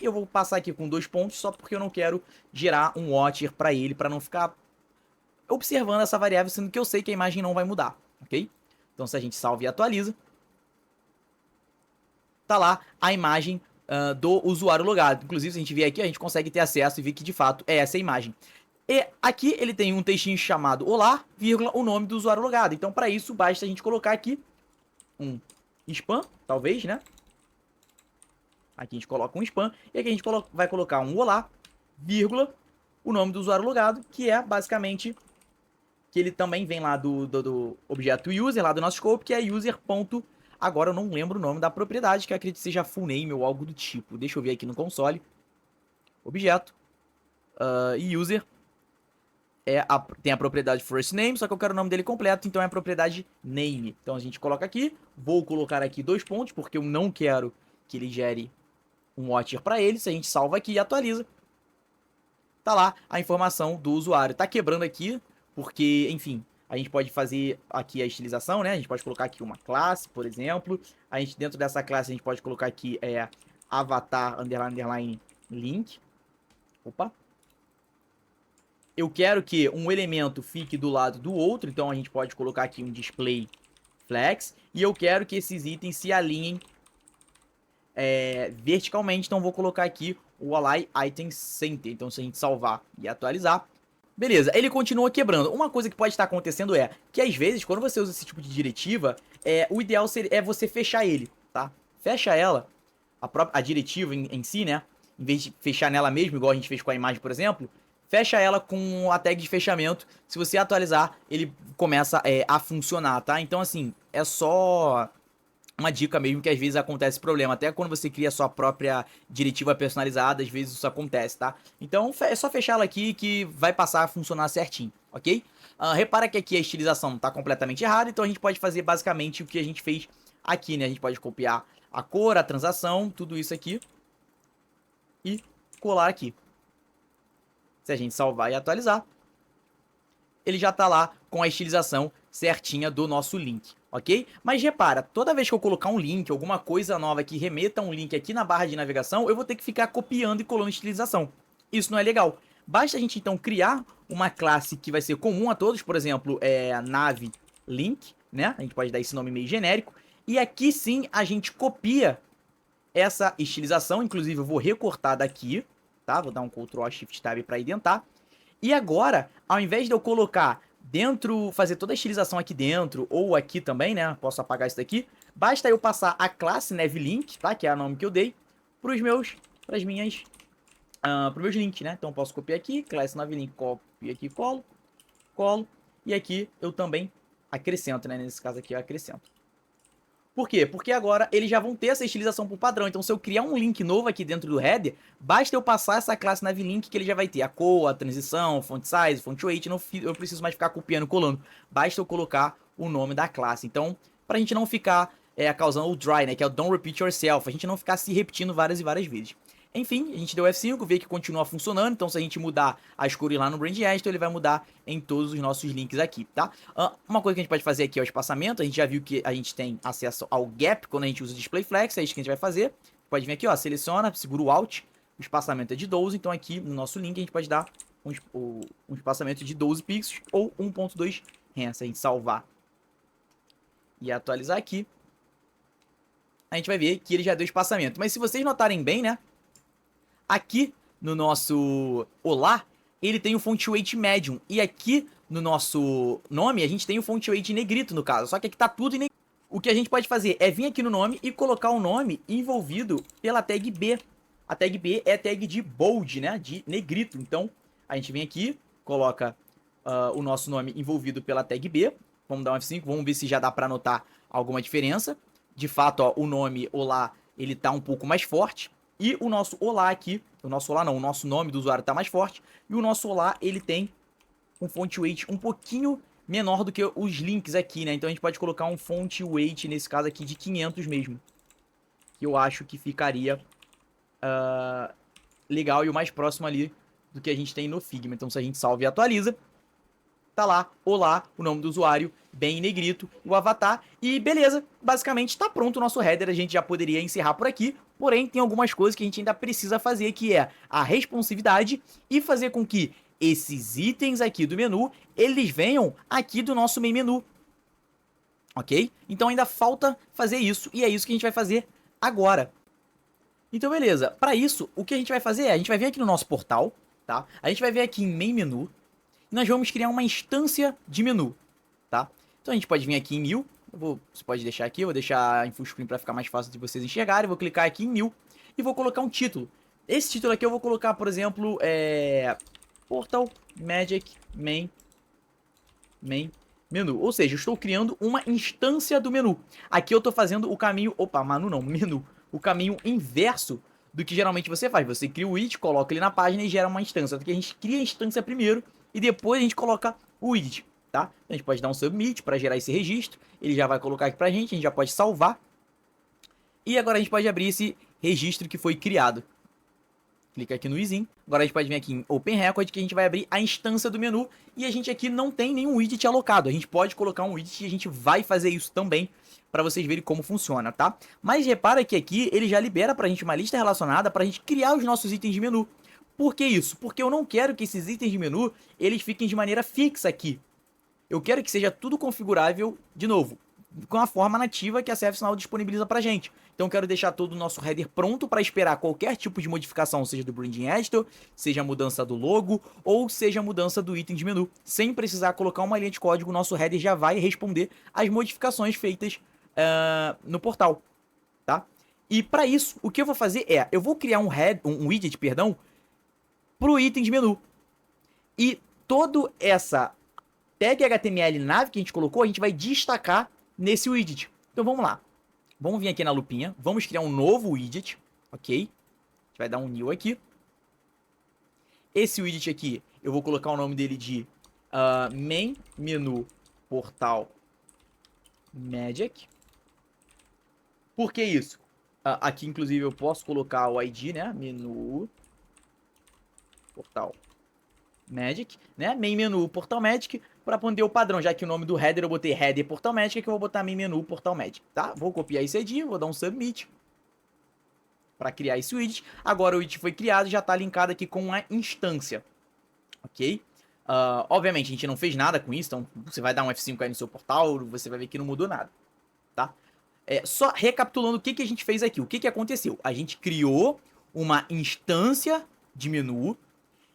Eu vou passar aqui com 2 pontos só porque eu não quero gerar um watcher para ele, para não ficar observando essa variável, sendo que eu sei que a imagem não vai mudar, ok? Então se a gente salva e atualiza, tá lá a imagem do usuário logado. Inclusive, se a gente vier aqui, a gente consegue ter acesso e ver que de fato é essa a imagem. E aqui ele tem um textinho chamado olá, vírgula, o nome do usuário logado. Então, para isso, basta a gente colocar aqui um spam, talvez, né? Aqui a gente coloca um spam. E aqui a gente vai colocar um olá, vírgula, o nome do usuário logado, que é basicamente que ele também vem lá do objeto user, lá do nosso scope, que é user. Agora eu não lembro o nome da propriedade, que eu acredito que seja full name ou algo do tipo. Deixa eu ver aqui no console. Objeto. User. Tem a propriedade first name, só que eu quero o nome dele completo, então é a propriedade name. Então a gente coloca aqui, vou colocar aqui 2 pontos, porque eu não quero que ele gere um watcher para ele. Se a gente salva aqui e atualiza, tá lá a informação do usuário. Tá quebrando aqui, porque, enfim, a gente pode fazer aqui a estilização, né? A gente pode colocar aqui uma classe, por exemplo. A gente, dentro dessa classe, a gente pode colocar aqui avatar, _, link. Opa. Eu quero que um elemento fique do lado do outro, então a gente pode colocar aqui um display flex. E eu quero que esses itens se alinhem verticalmente, então vou colocar aqui o Align Item Center. Então se a gente salvar e atualizar, beleza, ele continua quebrando. Uma coisa que pode estar acontecendo é que às vezes, quando você usa esse tipo de diretiva, o ideal é você fechar ele, tá? Fecha ela, a diretiva em si, né? Em vez de fechar nela mesmo, igual a gente fez com a imagem, por exemplo, fecha ela com a tag de fechamento. Se você atualizar, ele começa a funcionar, tá? Então, assim, é só uma dica mesmo que às vezes acontece problema. Até quando você cria a sua própria diretiva personalizada, às vezes isso acontece, tá? Então, é só fechar ela aqui que vai passar a funcionar certinho, ok? Repara que aqui a estilização tá completamente errada, então a gente pode fazer basicamente o que a gente fez aqui, né? A gente pode copiar a cor, a transação, tudo isso aqui e colar aqui. Se a gente salvar e atualizar, ele já tá lá com a estilização certinha do nosso link, ok? Mas repara, toda vez que eu colocar um link, alguma coisa nova que remeta um link aqui na barra de navegação, eu vou ter que ficar copiando e colando estilização. Isso não é legal. Basta a gente então criar uma classe que vai ser comum a todos, por exemplo, nave link, né? A gente pode dar esse nome meio genérico. E aqui sim a gente copia essa estilização, inclusive eu vou recortar daqui, tá? Vou dar um Ctrl Shift Tab para identar. E agora, ao invés de eu colocar dentro, fazer toda a estilização aqui dentro, ou aqui também, né, posso apagar isso daqui, basta eu passar a classe NavLink, tá, que é o nome que eu dei, pros meus, pras minhas, pros meus links, né, então eu posso copiar aqui, classe NavLink, copio aqui, colo, colo, e aqui eu também acrescento, né, nesse caso aqui eu acrescento. Por quê? Porque agora eles já vão ter essa estilização por padrão. Então, se eu criar um link novo aqui dentro do header, basta eu passar essa classe NavLink que ele já vai ter a cor, a transição, font size, font weight. Não eu preciso mais ficar copiando e colando. Basta eu colocar o nome da classe. Então, pra gente não ficar causando o dry, né? Que é o don't repeat yourself. A gente não ficar se repetindo várias e várias vezes. Enfim, a gente deu F5, vê que continua funcionando, então se a gente mudar as cores lá no Brand Editor, ele vai mudar em todos os nossos links aqui, tá? Uma coisa que a gente pode fazer aqui é o espaçamento, a gente já viu que a gente tem acesso ao gap quando a gente usa o Display Flex, é isso que a gente vai fazer. Pode vir aqui, ó, seleciona, segura o Alt, o espaçamento é de 12, então aqui no nosso link a gente pode dar um espaçamento de 12 pixels ou 1.2 rem. Se a gente salvar e atualizar aqui, a gente vai ver que ele já deu espaçamento. Mas se vocês notarem bem, né? Aqui no nosso Olá, ele tem o font weight medium. E aqui no nosso nome, a gente tem o font weight negrito, no caso. Só que aqui tá tudo em negrito. O que a gente pode fazer é vir aqui no nome e colocar o nome envolvido pela tag B. A tag B é a tag de bold, né? De negrito. Então, a gente vem aqui, coloca o nosso nome envolvido pela tag B. Vamos dar um F5, vamos ver se já dá pra notar alguma diferença. De fato, ó, o nome Olá, ele tá um pouco mais forte. E o nosso Olá aqui, o nosso Olá não, o nosso nome do usuário tá mais forte. E o nosso Olá, ele tem um font weight um pouquinho menor do que os links aqui, né? Então a gente pode colocar um font weight, nesse caso aqui, de 500 mesmo. Que eu acho que ficaria legal e o mais próximo ali do que a gente tem no Figma. Então se a gente salva e atualiza, tá lá, Olá, o nome do usuário, bem em negrito, o avatar, e beleza, basicamente tá pronto o nosso header, a gente já poderia encerrar por aqui, porém tem algumas coisas que a gente ainda precisa fazer, que é a responsividade e fazer com que esses itens aqui do menu, eles venham aqui do nosso main menu, ok? Então ainda falta fazer isso, e é isso que a gente vai fazer agora. Então beleza, para isso, o que a gente vai fazer é, a gente vai vir aqui no nosso portal, tá? A gente vai vir aqui em main menu, nós vamos criar uma instância de menu, tá? Então a gente pode vir aqui em 1000, você pode deixar aqui, eu vou deixar em full screen para ficar mais fácil de vocês enxergarem, vou clicar aqui em 1000 e vou colocar um título. Esse título aqui eu vou colocar, por exemplo, Portal Magic Main Menu, ou seja, eu estou criando uma instância do menu. Aqui eu estou fazendo o caminho, menu, o caminho inverso do que geralmente você faz. Você cria o widget, coloca ele na página e gera uma instância. Aqui a gente cria a instância primeiro e depois a gente coloca o widget, tá? A gente pode dar um submit para gerar esse registro, ele já vai colocar aqui pra gente, a gente já pode salvar. E agora a gente pode abrir esse registro que foi criado. Clica aqui no izinho. Agora a gente pode vir aqui em Open Record, que a gente vai abrir a instância do menu. E a gente aqui não tem nenhum widget alocado. A gente pode colocar um widget e a gente vai fazer isso também, para vocês verem como funciona, tá? Mas repara que aqui ele já libera pra gente uma lista relacionada pra gente criar os nossos itens de menu. Por que isso? Porque eu não quero que esses itens de menu, eles fiquem de maneira fixa aqui. Eu quero que seja tudo configurável, de novo, com a forma nativa que a ServiceNow disponibiliza pra gente. Então eu quero deixar todo o nosso header pronto para esperar qualquer tipo de modificação, seja do Branding Editor, seja a mudança do logo, ou seja a mudança do item de menu. Sem precisar colocar uma linha de código, o nosso header já vai responder às modificações feitas no portal, tá? E para isso, o que eu vou fazer é, eu vou criar um widget, pro item de menu. E toda essa tag HTML nav que a gente colocou, a gente vai destacar nesse widget. Então vamos lá. Vamos vir aqui na lupinha, vamos criar um novo widget, ok? A gente vai dar um new aqui. Esse widget aqui, eu vou colocar o nome dele de main menu portal magic. Por que isso? Aqui, inclusive, eu posso colocar o ID, né? Menu portal magic, né? Main menu portal magic, para poder o padrão, já que o nome do header eu botei header portal magic, que eu vou botar main menu portal magic, tá? Vou copiar esse ID, vou dar um submit para criar esse widget. Agora o widget foi criado e já está linkado aqui com a instância, ok? Obviamente a gente não fez nada com isso, então você vai dar um F5 aí no seu portal, você vai ver que não mudou nada, tá? Só recapitulando o que a gente fez aqui, o que aconteceu? A gente criou uma instância de menu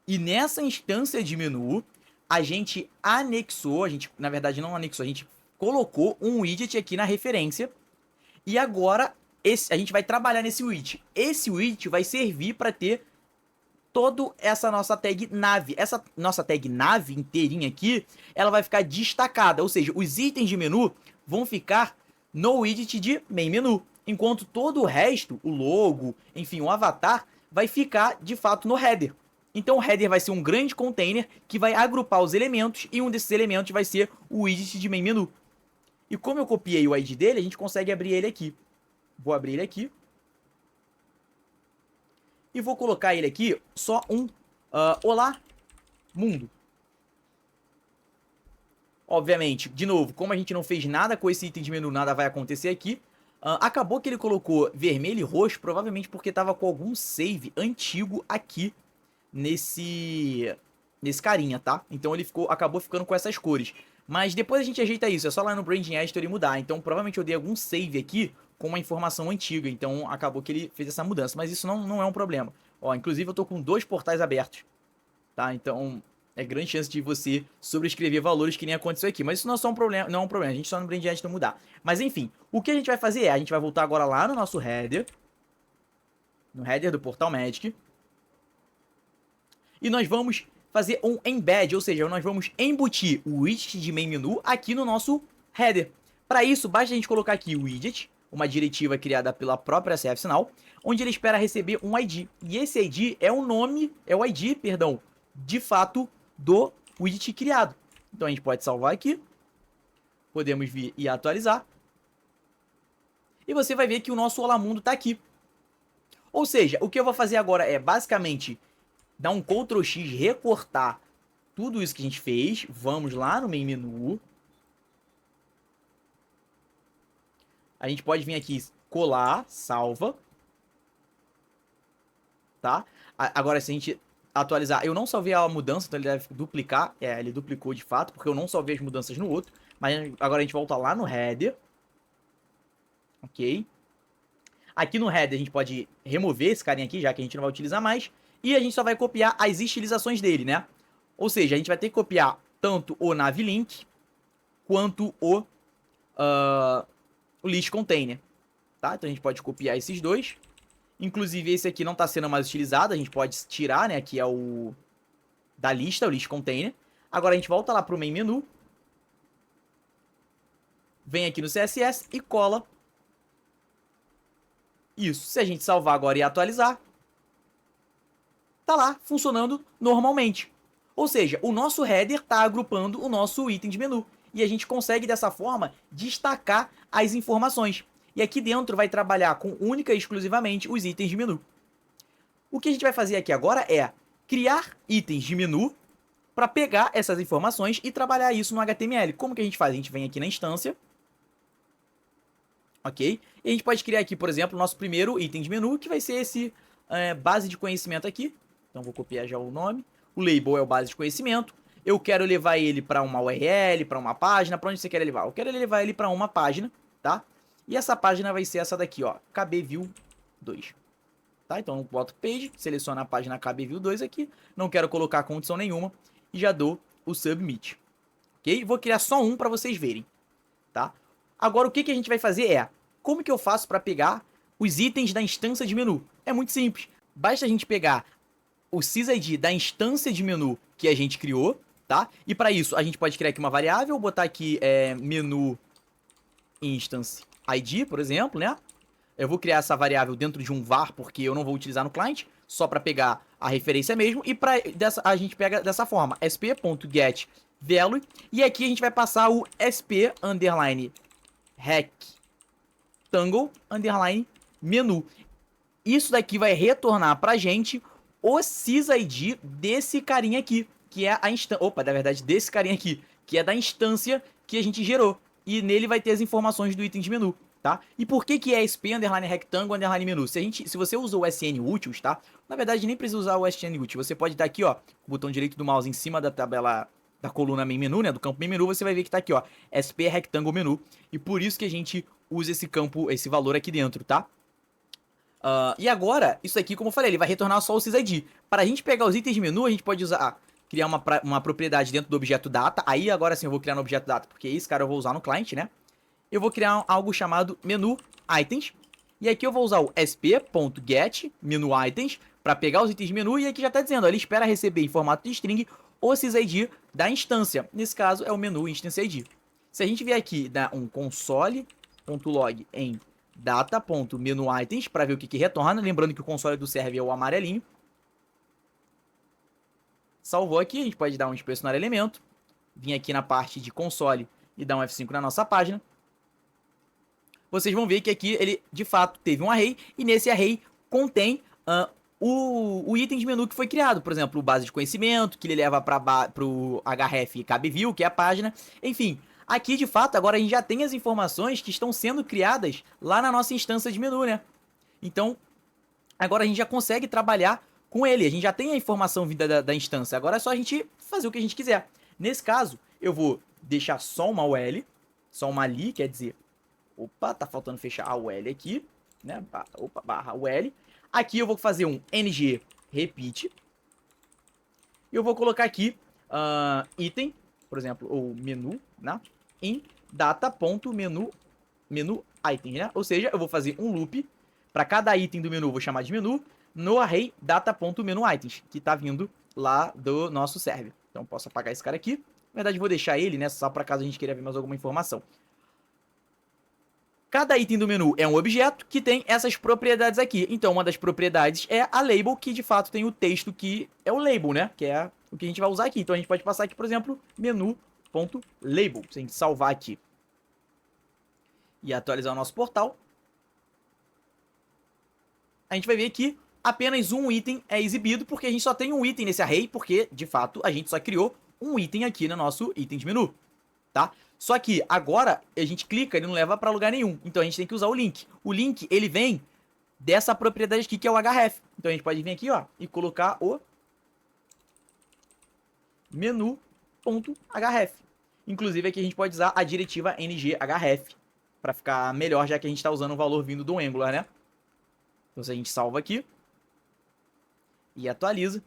E nessa instância de menu, a gente anexou, na verdade não anexou, a gente colocou um widget aqui na referência. E agora a gente vai trabalhar nesse widget. Esse widget vai servir para ter toda essa nossa tag nave. Essa nossa tag nave inteirinha aqui, ela vai ficar destacada. Ou seja, os itens de menu vão ficar no widget de main menu. Enquanto todo o resto, o logo, enfim, o avatar, vai ficar de fato no header. Então o header vai ser um grande container que vai agrupar os elementos e um desses elementos vai ser o widget de main menu. E como eu copiei o ID dele, a gente consegue abrir ele aqui. Vou abrir ele aqui. E vou colocar ele aqui só um olá mundo. Obviamente, de novo, como a gente não fez nada com esse item de menu, nada vai acontecer aqui. Acabou que ele colocou vermelho e roxo, provavelmente porque estava com algum save antigo aqui nesse carinha, tá? Então ele acabou ficando com essas cores. Mas depois a gente ajeita isso, é só lá no Branding Editor e mudar. Então provavelmente eu dei algum save aqui com uma informação antiga, então acabou que ele fez essa mudança. Mas isso não é um problema. Ó, inclusive eu tô com 2 portais abertos, tá? Então é grande chance de você sobrescrever valores que nem aconteceu aqui. Mas isso não é só um problema, não é um problema, a gente só no Branding Editor mudar. Mas enfim, o que a gente vai fazer é, a gente vai voltar agora lá no nosso header, no header do Portal Magic, e nós vamos fazer um embed, ou seja, nós vamos embutir o widget de main menu aqui no nosso header. Para isso, basta a gente colocar aqui o widget, uma diretiva criada pela própria CF Sinal, onde ele espera receber um ID. E esse ID é o nome, é o ID, perdão, de fato, do widget criado. Então a gente pode salvar aqui, podemos vir e atualizar, e você vai ver que o nosso Olá Mundo está aqui. Ou seja, o que eu vou fazer agora é basicamente dar um Ctrl X, recortar tudo isso que a gente fez. Vamos lá no main menu. A gente pode vir aqui, colar, salva. Tá? Agora, se a gente atualizar, eu não salvei a mudança, então ele deve duplicar. É, ele duplicou de fato, porque eu não salvei as mudanças no outro. Mas agora a gente volta lá no header. Ok. Aqui no header a gente pode remover esse carinha aqui, já que a gente não vai utilizar mais. E a gente só vai copiar as estilizações dele, né? Ou seja, a gente vai ter que copiar tanto o navlink quanto o list container, tá? Então a gente pode copiar esses dois. Inclusive esse aqui não está sendo mais utilizado, a gente pode tirar, né? Aqui é o da lista, o list container. Agora a gente volta lá para o main menu. Vem aqui no CSS e cola. Isso. Se a gente salvar agora e atualizar, tá lá funcionando normalmente. Ou seja, o nosso header está agrupando o nosso item de menu. E a gente consegue dessa forma destacar as informações. E aqui dentro vai trabalhar com única e exclusivamente os itens de menu. O que a gente vai fazer aqui agora é criar itens de menu para pegar essas informações e trabalhar isso no HTML. Como que a gente faz? A gente vem aqui na instância. Ok? E a gente pode criar aqui, por exemplo, o nosso primeiro item de menu, que vai ser esse base de conhecimento aqui. Então vou copiar já o nome. O label é o base de conhecimento. Eu quero levar ele para uma URL, para uma página. Para onde você quer levar? Eu quero levar ele para uma página, tá? E essa página vai ser essa daqui, ó, KBView 2. Tá? Então eu boto page, seleciono a página KBView 2 aqui. Não quero colocar condição nenhuma e já dou o submit. Ok? Vou criar só um para vocês verem, tá? Agora o que a gente vai fazer é, como que eu faço para pegar os itens da instância de menu? É muito simples. Basta a gente pegar o sysid da instância de menu que a gente criou, tá? E para isso, a gente pode criar aqui uma variável, botar aqui menu instance ID, por exemplo, né? Eu vou criar essa variável dentro de um var, porque eu não vou utilizar no client, só para pegar a referência mesmo. E a gente pega dessa forma, sp.getValue, e aqui a gente vai passar o sp underline rectangle underline menu. Isso daqui vai retornar pra gente o sysid desse carinha aqui, que é a instância, na verdade, desse carinha aqui, que é da instância que a gente gerou. E nele vai ter as informações do item de menu, tá? E por que é sp underline rectangle underline menu? Se você usa o SN utils, tá? Na verdade, nem precisa usar o SN util. Você pode dar aqui, ó, com o botão direito do mouse em cima da tabela da coluna main menu, né, do campo main menu, você vai ver que tá aqui, ó, sp rectangle menu, e por isso que a gente usa esse campo, esse valor aqui dentro, tá? E agora, isso aqui, como eu falei, ele vai retornar só o sysid. Para a gente pegar os itens de menu, a gente pode usar, criar uma propriedade dentro do objeto data. Aí agora sim eu vou criar no objeto data, porque esse cara eu vou usar no client, né? Eu vou criar algo chamado menu items. E aqui eu vou usar o sp.get menu items para pegar os itens de menu. E aqui já está dizendo, ó, ele espera receber em formato de string o sysid da instância. Nesse caso é o menu instance id. Se a gente vier aqui dar um console.log em data.menuItems para ver o que retorna. Lembrando que o console do server é o amarelinho. Salvou aqui, a gente pode dar um inspecionar elemento. Vir aqui na parte de console e dar um F5 na nossa página. Vocês vão ver que aqui ele, de fato, teve um array. E nesse array contém o item de menu que foi criado. Por exemplo, o base de conhecimento, que ele leva para o href KBView, que é a página. Enfim, aqui, de fato, agora a gente já tem as informações que estão sendo criadas lá na nossa instância de menu, né? Então, agora a gente já consegue trabalhar com ele. A gente já tem a informação vinda da instância. Agora é só a gente fazer o que a gente quiser. Nesse caso, eu vou deixar só uma UL, só uma ali, quer dizer... Opa, tá faltando fechar a UL aqui, né? Opa, barra UL. Aqui eu vou fazer um ng repeat. E eu vou colocar aqui item, por exemplo, ou menu, né? Em data.menu item, né? Ou seja, eu vou fazer um loop para cada item do menu, eu vou chamar de menu, no array data.menuItems, que tá vindo lá do nosso server. Então posso apagar esse cara aqui. Na verdade, vou deixar ele, né? Só para caso a gente queira ver mais alguma informação. Cada item do menu é um objeto que tem essas propriedades aqui. Então, uma das propriedades é a label, que de fato tem o texto que é o label, né? Que é o que a gente vai usar aqui. Então, a gente pode passar aqui, por exemplo, menu.label. Se a gente salvar aqui e atualizar o nosso portal, a gente vai ver que apenas um item é exibido, porque a gente só tem um item nesse array, porque, de fato, a gente só criou um item aqui no nosso item de menu, tá? Só que agora a gente clica, ele não leva para lugar nenhum. Então a gente tem que usar o link. O link, ele vem dessa propriedade aqui, que é o href. Então a gente pode vir aqui, ó, e colocar o menu.href. Inclusive aqui a gente pode usar a diretiva nghref para ficar melhor, já que a gente está usando o valor vindo do Angular, né? Então se a gente salva aqui e atualiza.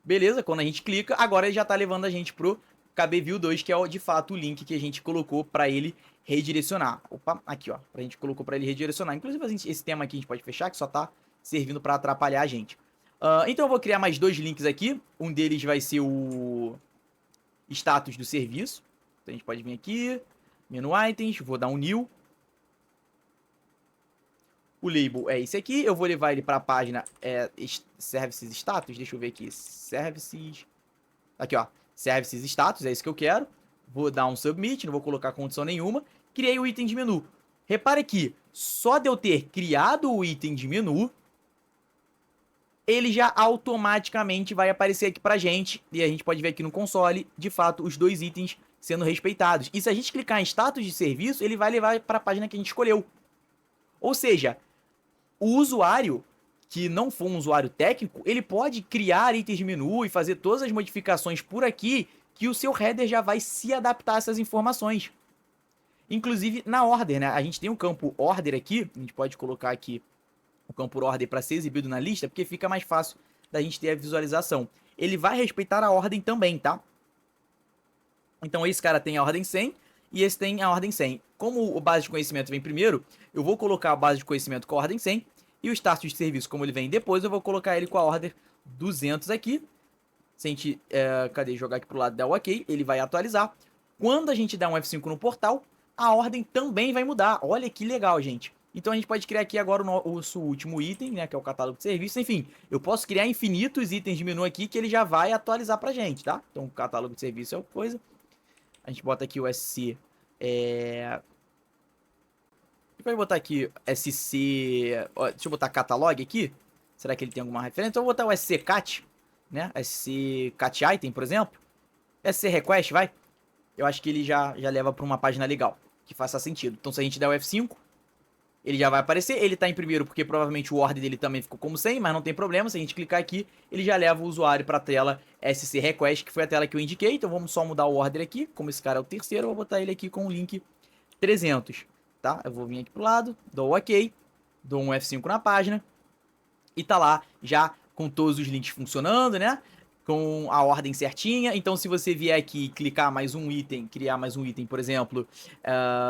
Beleza, quando a gente clica, agora ele já está levando a gente pro KBView 2, que é de fato o link que a gente colocou para ele redirecionar. Opa, aqui ó, a gente colocou para ele redirecionar. Inclusive esse tema aqui a gente pode fechar, que só tá servindo para atrapalhar a gente. Então eu vou criar mais dois links aqui. Um deles vai ser o status do serviço. Então a gente pode vir aqui, menu items, vou dar um new. O label é esse aqui. Eu vou levar ele para a página services status. Deixa eu ver aqui, services. Aqui ó, services status, é isso que eu quero. Vou dar um submit, não vou colocar condição nenhuma. Criei o item de menu. Repare que só de eu ter criado o item de menu, ele já automaticamente vai aparecer aqui pra gente. E a gente pode ver aqui no console, de fato, os dois itens sendo respeitados. E se a gente clicar em status de serviço, ele vai levar para a página que a gente escolheu. Ou seja, o usuário que não for um usuário técnico, ele pode criar itens de menu e fazer todas as modificações por aqui, que o seu header já vai se adaptar a essas informações. Inclusive na order, né? A gente tem um campo order aqui, a gente pode colocar aqui o campo order para ser exibido na lista, porque fica mais fácil da gente ter a visualização. Ele vai respeitar a ordem também, tá? Então esse cara tem a ordem 100 e esse tem a ordem 100. Como o base de conhecimento vem primeiro, eu vou colocar a base de conhecimento com a ordem 100 e o status de serviço, como ele vem depois, eu vou colocar ele com a order 200 aqui. Se a gente, jogar aqui pro lado e dar o OK, ele vai atualizar. Quando a gente der um F5 no portal, a ordem também vai mudar. Olha que legal, gente. Então a gente pode criar aqui agora o nosso último item, né, que é o catálogo de serviços. Enfim, eu posso criar infinitos itens de menu aqui que ele já vai atualizar pra gente, tá? Então o catálogo de serviços é uma coisa. A gente bota aqui o SC. A gente vai botar aqui SC. Deixa eu botar catalog aqui. Será que ele tem alguma referência? Então eu vou botar o SC cat, né? SC cat item, por exemplo. SC request, vai. Eu acho que ele já leva para uma página legal, que faça sentido. Então se a gente der o F5, ele já vai aparecer. Ele tá em primeiro porque provavelmente o order dele também ficou como 100, mas não tem problema. Se a gente clicar aqui, ele já leva o usuário para a tela SC Request, que foi a tela que eu indiquei. Então vamos só mudar o order aqui. Como esse cara é o terceiro, eu vou botar ele aqui com o link 300. tá? Eu vou vir aqui pro lado, dou OK, dou um F5 na página e tá lá já com todos os links funcionando, né? Com a ordem certinha. Então, se você vier aqui e clicar mais um item, criar mais um item, por exemplo,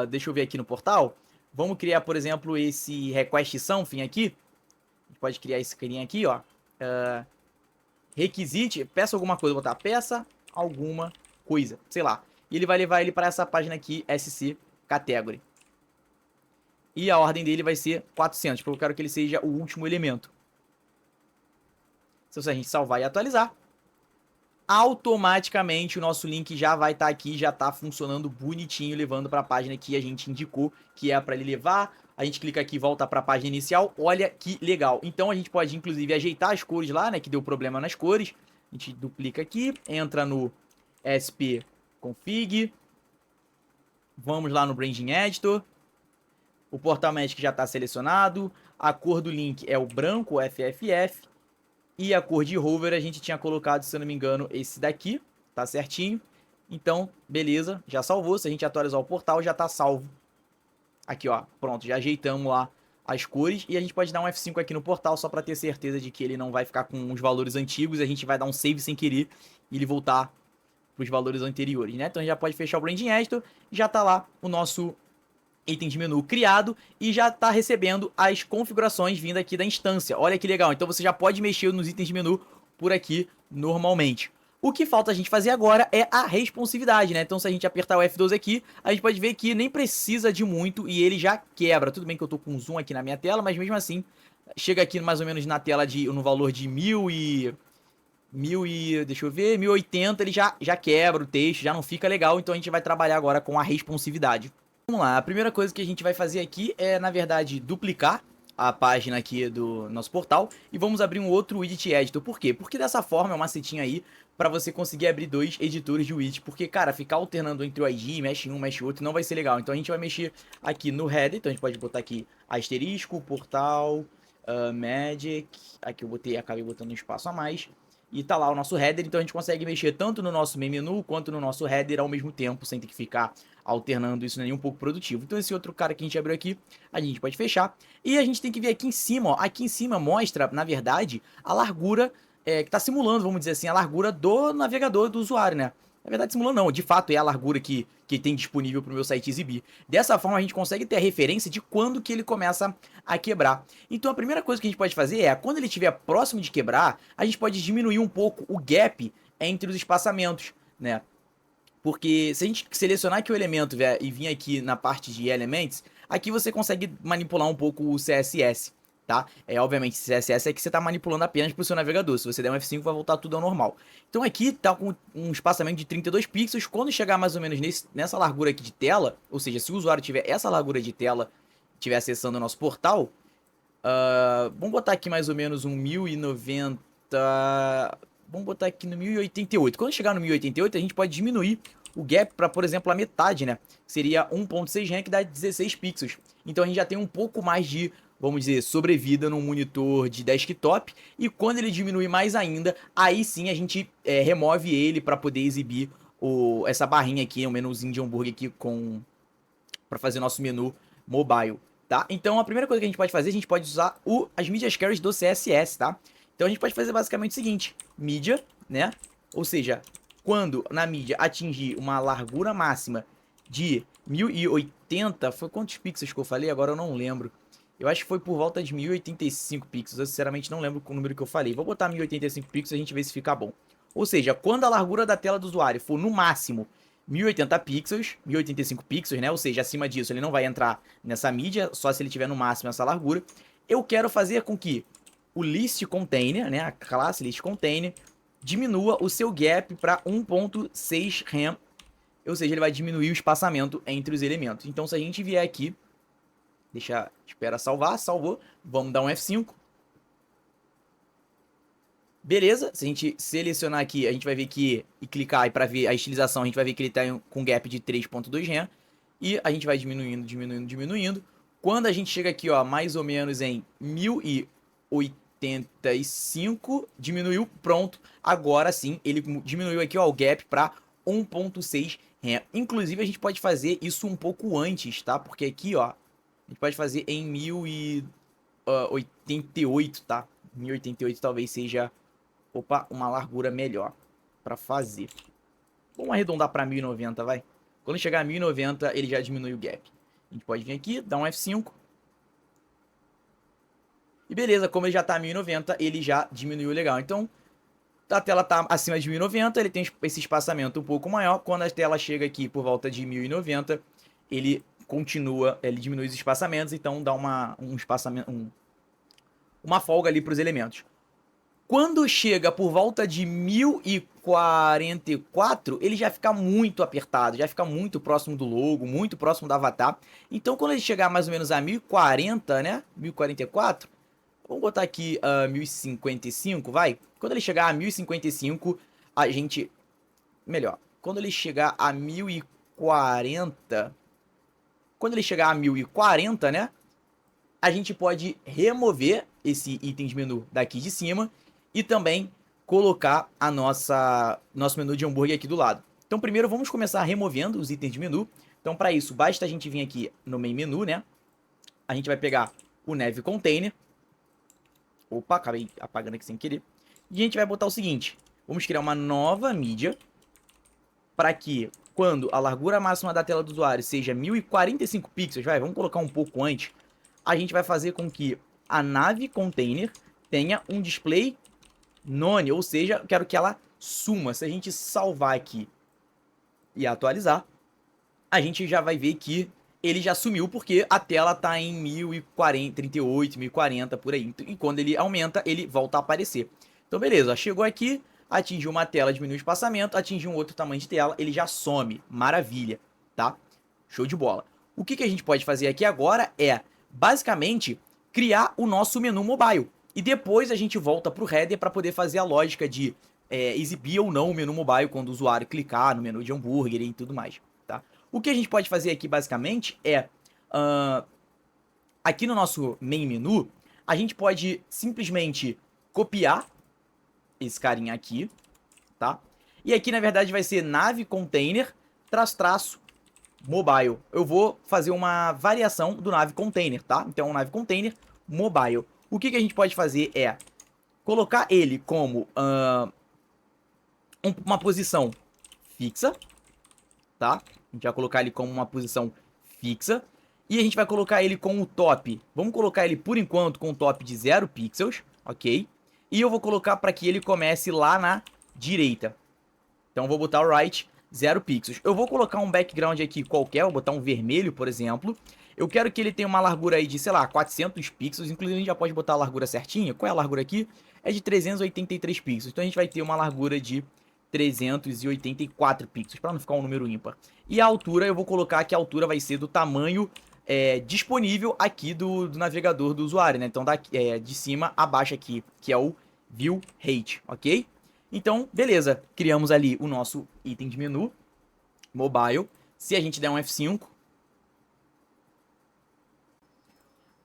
deixa eu ver aqui no portal. Vamos criar, por exemplo, esse request something aqui. A gente pode criar esse carinha aqui, ó. Requisite, peça alguma coisa, vou botar peça alguma coisa, sei lá. E ele vai levar ele para essa página aqui, SC Category. E a ordem dele vai ser 400, porque eu quero que ele seja o último elemento. Então, se a gente salvar e atualizar, automaticamente o nosso link já vai estar aqui, já está funcionando bonitinho, levando para a página que a gente indicou que é para ele levar. A gente clica aqui e volta para a página inicial. Olha que legal. Então a gente pode inclusive ajeitar as cores lá, né, que deu problema nas cores. A gente duplica aqui, entra no SP Config. Vamos lá no Branding Editor. O Portal Magic já está selecionado. A cor do link é o branco, o FFF. E a cor de hover a gente tinha colocado, se eu não me engano, esse daqui. Tá certinho. Então, beleza, já salvou. Se a gente atualizar o portal, já tá salvo. Aqui, ó, pronto, já ajeitamos lá as cores. E a gente pode dar um F5 aqui no portal, só para ter certeza de que ele não vai ficar com os valores antigos. A gente vai dar um save sem querer e ele voltar para os valores anteriores, né? Então a gente já pode fechar o Branding Editor. Já tá lá o nosso item de menu criado e já está recebendo as configurações vindo aqui da instância. Olha que legal, então você já pode mexer nos itens de menu por aqui normalmente. O que falta a gente fazer agora é a responsividade, né? Então se a gente apertar o F12 aqui, a gente pode ver que nem precisa de muito e ele já quebra. Tudo bem que eu tô com zoom aqui na minha tela, mas mesmo assim, chega aqui mais ou menos na tela no valor de 1080, ele já quebra o texto, já não fica legal, então a gente vai trabalhar agora com a responsividade. Vamos lá, a primeira coisa que a gente vai fazer aqui é, na verdade, duplicar a página aqui do nosso portal e vamos abrir um outro widget editor. Por quê? Porque dessa forma é uma setinha aí para você conseguir abrir dois editores de widget, porque, cara, ficar alternando entre o ID, mexe um, mexe outro, não vai ser legal. Então a gente vai mexer aqui no header, então a gente pode botar aqui asterisco, portal, magic, aqui eu acabei botando um espaço a mais. E tá lá o nosso header, então a gente consegue mexer tanto no nosso main menu quanto no nosso header ao mesmo tempo, sem ter que ficar alternando, isso não é nem um pouco produtivo. Então esse outro cara que a gente abriu aqui, a gente pode fechar. E a gente tem que ver aqui em cima, ó. Aqui em cima mostra, na verdade, a largura que está simulando, vamos dizer assim, a largura do navegador do usuário, né? Na verdade, simulando não, de fato é a largura que tem disponível para o meu site exibir. Dessa forma a gente consegue ter a referência de quando que ele começa a quebrar. Então a primeira coisa que a gente pode fazer é, quando ele estiver próximo de quebrar, a gente pode diminuir um pouco o gap entre os espaçamentos, né? Porque se a gente selecionar aqui o elemento e vir aqui na parte de Elements, aqui você consegue manipular um pouco o CSS, tá? Obviamente, CSS é que você está manipulando apenas para o seu navegador. Se você der um F5, vai voltar tudo ao normal. Então aqui tá com um espaçamento de 32 pixels. Quando chegar mais ou menos nessa largura aqui de tela, ou seja, se o usuário tiver essa largura de tela, estiver acessando o nosso portal, vamos botar aqui mais ou menos um 1090... Vamos botar aqui no 1088. Quando chegar no 1088, a gente pode diminuir o gap para, por exemplo, a metade, né? Seria 1.6 RAM, que dá 16 pixels. Então a gente já tem um pouco mais de, vamos dizer, sobrevida no monitor de desktop. E quando ele diminuir mais ainda, aí sim a gente remove ele para poder exibir essa barrinha aqui, o menuzinho de hambúrguer aqui para fazer nosso menu mobile, tá? Então a primeira coisa que a gente pode fazer, a gente pode usar as medias carries do CSS, tá? Então a gente pode fazer basicamente o seguinte, mídia, né? Ou seja, quando na mídia atingir uma largura máxima de 1080, foi quantos pixels que eu falei? Agora eu não lembro. Eu acho que foi por volta de 1085 pixels, eu sinceramente não lembro o número que eu falei. Vou botar 1085 pixels e a gente vê se fica bom. Ou seja, quando a largura da tela do usuário for no máximo 1080 pixels, 1085 pixels, né? Ou seja, acima disso ele não vai entrar nessa mídia, só se ele tiver no máximo essa largura. Eu quero fazer com que o list container, né, a classe list container, diminua o seu gap para 1.6 RAM, ou seja, ele vai diminuir o espaçamento entre os elementos. Então, se a gente vier aqui, espera salvar, salvou, vamos dar um F5. Beleza, se a gente selecionar aqui, a gente vai ver que, e clicar aí para ver a estilização, a gente vai ver que ele está com gap de 3.2 RAM, e a gente vai diminuindo, diminuindo, diminuindo. Quando a gente chega aqui, ó, mais ou menos em 1085, diminuiu, pronto. Agora sim, ele diminuiu aqui, ó, o gap para 1.6 Inclusive, a gente pode fazer isso um pouco antes, tá? Porque aqui, ó, a gente pode fazer em 1088, tá? 1088 talvez seja, opa, uma largura melhor pra fazer. Vamos arredondar pra 1090, vai. Quando chegar a 1090, ele já diminui o gap. A gente pode vir aqui, dar um F5. E beleza, como ele já tá a 1090, ele já diminuiu legal. Então, a tela tá acima de 1090, ele tem esse espaçamento um pouco maior. Quando a tela chega aqui por volta de 1090, ele continua, ele diminui os espaçamentos, então dá um espaçamento, uma folga ali para os elementos. Quando chega por volta de 1044, ele já fica muito apertado, já fica muito próximo do logo, muito próximo do avatar. Então, quando ele chegar mais ou menos a 1040, né? 1044, vamos botar aqui 1055, vai? Quando ele chegar a 1055, a gente... Melhor, quando ele chegar a 1040... Quando ele chegar a 1040, né? A gente pode remover esse item de menu daqui de cima e também colocar a nosso menu de hambúrguer aqui do lado. Então, primeiro vamos começar removendo os itens de menu. Então, para isso, basta a gente vir aqui no main menu, né? A gente vai pegar o Nav Container. Opa, acabei apagando aqui sem querer. E a gente vai botar o seguinte. Vamos criar uma nova mídia para que, quando a largura máxima da tela do usuário seja 1045 pixels, vamos colocar um pouco antes, a gente vai fazer com que a Nav Container tenha um display none, ou seja, eu quero que ela suma. Se a gente salvar aqui e atualizar, a gente já vai ver que ele já sumiu, porque a tela tá em 1038, 1040, por aí. E quando ele aumenta, ele volta a aparecer. Então, beleza, chegou aqui, atingiu uma tela, diminui o espaçamento, atingiu um outro tamanho de tela, ele já some. Maravilha, tá? Show de bola. O que a gente pode fazer aqui agora é, basicamente, criar o nosso menu mobile. E depois a gente volta para o header para poder fazer a lógica de exibir ou não o menu mobile quando o usuário clicar no menu de hambúrguer e tudo mais, tá? O que a gente pode fazer aqui, basicamente, é... aqui no nosso main menu, a gente pode simplesmente copiar esse carinha aqui, tá? E aqui, na verdade, vai ser Nav Container, traço, mobile. Eu vou fazer uma variação do Nav Container, tá? Então, o Nav Container mobile. O que a gente pode fazer é colocar ele como uma posição fixa, tá? A gente vai colocar ele como uma posição fixa. E a gente vai colocar ele com o top. Vamos colocar ele, por enquanto, com o top de 0 pixels, ok? E eu vou colocar para que ele comece lá na direita. Então, eu vou botar o right 0 pixels. Eu vou colocar um background aqui qualquer, vou botar um vermelho, por exemplo. Eu quero que ele tenha uma largura aí de, sei lá, 400 pixels. Inclusive, a gente já pode botar a largura certinha. Qual é a largura aqui? É de 383 pixels. Então, a gente vai ter uma largura de 384 pixels, para não ficar um número ímpar. E a altura, eu vou colocar que a altura vai ser do tamanho disponível aqui do navegador do usuário, né? Então, de cima a baixo aqui, que é o View Height, ok? Então, beleza. Criamos ali o nosso item de menu mobile. Se a gente der um F5...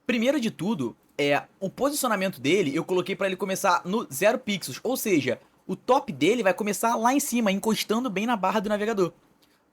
Primeiro de tudo, o posicionamento dele, eu coloquei para ele começar no 0 pixels, ou seja, o top dele vai começar lá em cima, encostando bem na barra do navegador.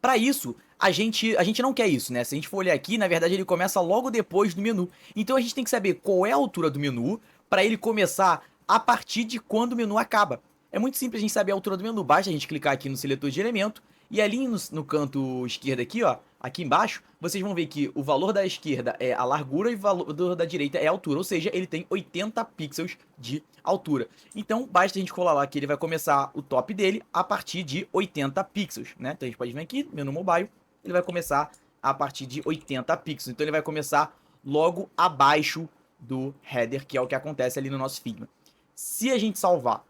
Para isso, a gente não quer isso, né? Se a gente for olhar aqui, na verdade ele começa logo depois do menu. Então a gente tem que saber qual é a altura do menu para ele começar a partir de quando o menu acaba. É muito simples a gente saber a altura do menu, basta a gente clicar aqui no seletor de elemento e ali no canto esquerdo aqui, ó, aqui embaixo, vocês vão ver que o valor da esquerda é a largura e o valor da direita é a altura, ou seja, ele tem 80 pixels de altura. Então, basta a gente colar lá que ele vai começar o top dele a partir de 80 pixels, né? Então a gente pode vir aqui, menu mobile, ele vai começar a partir de 80 pixels. Então ele vai começar logo abaixo do header, que é o que acontece ali no nosso Figma. Se a gente salvar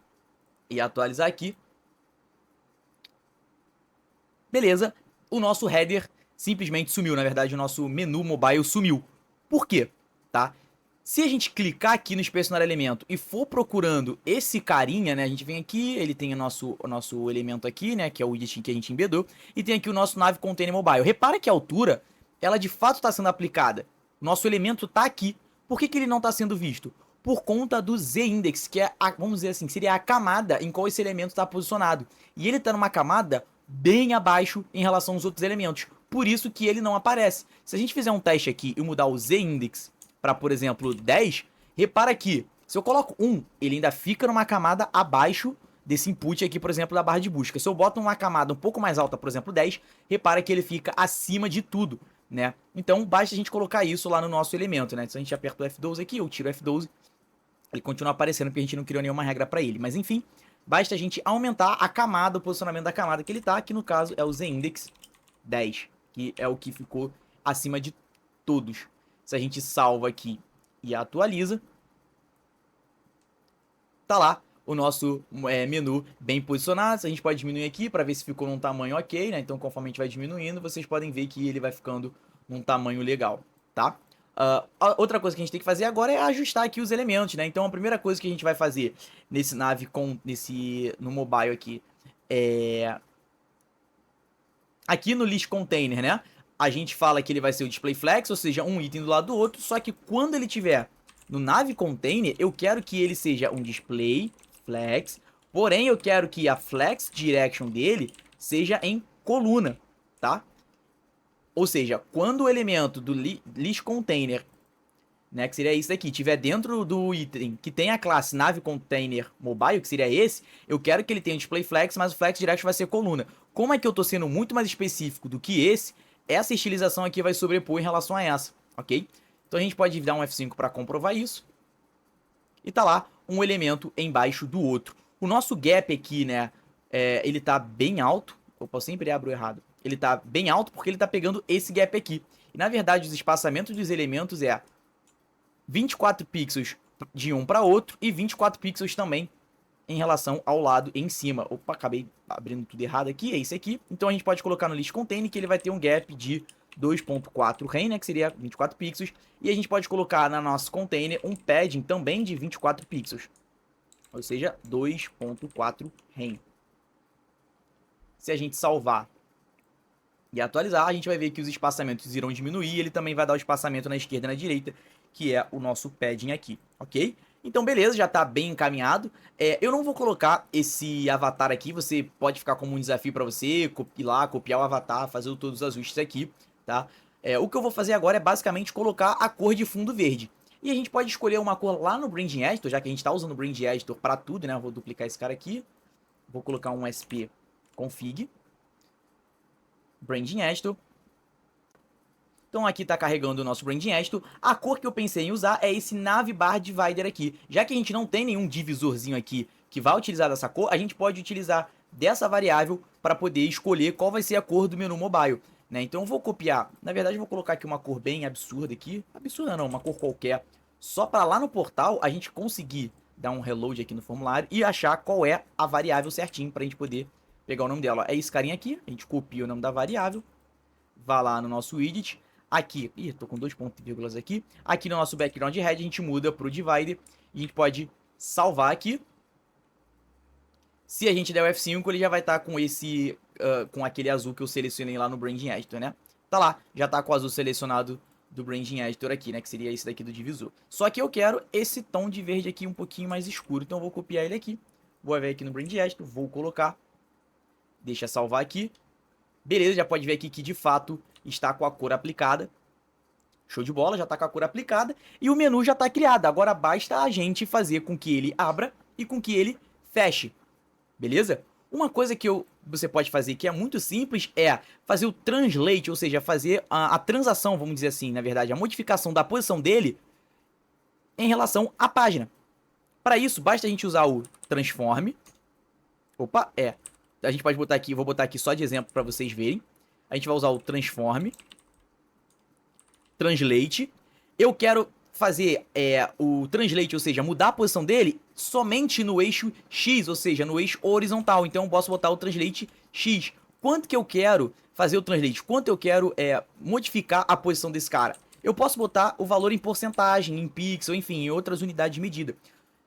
e atualizar aqui, beleza, o nosso header simplesmente sumiu. Na verdade, o nosso menu mobile sumiu. Por quê? Tá? Se a gente clicar aqui no Inspecionar Elemento e for procurando esse carinha, né? A gente vem aqui, ele tem o nosso elemento aqui, né? Que é o widget que a gente embedou. E tem aqui o nosso Nav Container Mobile. Repara que a altura, ela de fato está sendo aplicada. Nosso elemento está aqui. Por que ele não está sendo visto? Por conta do Z-Index, que é, vamos dizer assim, seria a camada em qual esse elemento está posicionado. E ele está numa camada bem abaixo em relação aos outros elementos. Por isso que ele não aparece. Se a gente fizer um teste aqui e mudar o z-index para, por exemplo, 10, repara que se eu coloco 1, ele ainda fica numa camada abaixo desse input aqui, por exemplo, da barra de busca. Se eu boto uma camada um pouco mais alta, por exemplo, 10, repara que ele fica acima de tudo, né? Então, basta a gente colocar isso lá no nosso elemento, né? Se a gente aperta o F12 aqui, eu tiro o F12, ele continua aparecendo porque a gente não criou nenhuma regra para ele. Mas, enfim, basta a gente aumentar a camada, o posicionamento da camada que ele tá, que no caso é o z-index 10, que é o que ficou acima de todos. Se a gente salva aqui e atualiza, tá lá o nosso menu bem posicionado. A gente pode diminuir aqui para ver se ficou num tamanho ok, né? Então, conforme a gente vai diminuindo, vocês podem ver que ele vai ficando num tamanho legal, tá? Outra coisa que a gente tem que fazer agora é ajustar aqui os elementos, né? Então, a primeira coisa que a gente vai fazer nesse no mobile aqui é... Aqui no list container, né? A gente fala que ele vai ser o display flex, ou seja, um item do lado do outro, só que quando ele tiver no nave container, eu quero que ele seja um display flex, porém eu quero que a flex direction dele seja em coluna, tá? Ou seja, quando o elemento do list container, né, que seria isso daqui, estiver dentro do item que tem a classe nave container mobile, que seria esse, eu quero que ele tenha display flex, mas o flex direction vai ser coluna. Como é que eu tô sendo muito mais específico do que esse, essa estilização aqui vai sobrepor em relação a essa, ok? Então a gente pode dar um F5 para comprovar isso. E tá lá um elemento embaixo do outro. O nosso gap aqui, né, ele tá bem alto. Opa, eu sempre abro errado. Ele tá bem alto porque ele tá pegando esse gap aqui. E na verdade os espaçamentos dos elementos é 24 pixels de um para outro e 24 pixels também em relação ao lado em cima. Opa, acabei abrindo tudo errado aqui, é isso aqui. Então a gente pode colocar no list container que ele vai ter um gap de 2.4 rem, né, que seria 24 pixels. E a gente pode colocar na nossa container um padding também de 24 pixels. Ou seja, 2.4 rem. Se a gente salvar e atualizar, a gente vai ver que os espaçamentos irão diminuir. Ele também vai dar o espaçamento na esquerda e na direita, que é o nosso padding aqui, ok? Então, beleza, já tá bem encaminhado. Eu não vou colocar esse avatar aqui, você pode ficar como um desafio para você, copiar o avatar, fazer todos os ajustes aqui, tá? O que eu vou fazer agora é basicamente colocar a cor de fundo verde. E a gente pode escolher uma cor lá no Branding Editor, já que a gente tá usando o Branding Editor para tudo, né? Eu vou duplicar esse cara aqui, vou colocar um SP config, Branding Editor. Então aqui tá carregando o nosso Branding Editor. A cor que eu pensei em usar é esse Navbar Divider aqui. Já que a gente não tem nenhum divisorzinho aqui que vai utilizar dessa cor, a gente pode utilizar dessa variável para poder escolher qual vai ser a cor do menu mobile, né? Então eu vou copiar, na verdade eu vou colocar aqui uma cor bem absurda aqui. Absurda não, uma cor qualquer. Só para lá no portal a gente conseguir dar um reload aqui no formulário e achar qual é a variável certinho para a gente poder pegar o nome dela. É esse carinha aqui, a gente copia o nome da variável, vai lá no nosso widget. Aqui, tô com 2 pontos e vírgulas aqui. Aqui no nosso background head a gente muda pro divider e a gente pode salvar aqui. Se a gente der o F5, ele já vai estar com esse, com aquele azul que eu selecionei lá no Branding Editor, né? Tá lá, já tá com o azul selecionado do Branding Editor aqui, né? Que seria esse daqui do divisor. Só que eu quero esse tom de verde aqui um pouquinho mais escuro, então eu vou copiar ele aqui. Vou ver aqui no Branding Editor, vou colocar. Deixa salvar aqui. Beleza, já pode ver aqui que de fato está com a cor aplicada. Show de bola, já está com a cor aplicada. E o menu já está criado. Agora basta a gente fazer com que ele abra e com que ele feche. Beleza? Uma coisa que você pode fazer que é muito simples é fazer o translate, ou seja, fazer a transação, vamos dizer assim, na verdade, a modificação da posição dele em relação à página. Para isso, basta a gente usar o transform. Opa, a gente pode botar aqui, vou botar aqui só de exemplo para vocês verem. A gente vai usar o transform, translate. Eu quero fazer o translate, ou seja, mudar a posição dele somente no eixo X, ou seja, no eixo horizontal. Então eu posso botar o translate X. Quanto que eu quero fazer o translate? Quanto eu quero modificar a posição desse cara? Eu posso botar o valor em porcentagem, em pixel, enfim, em outras unidades de medida.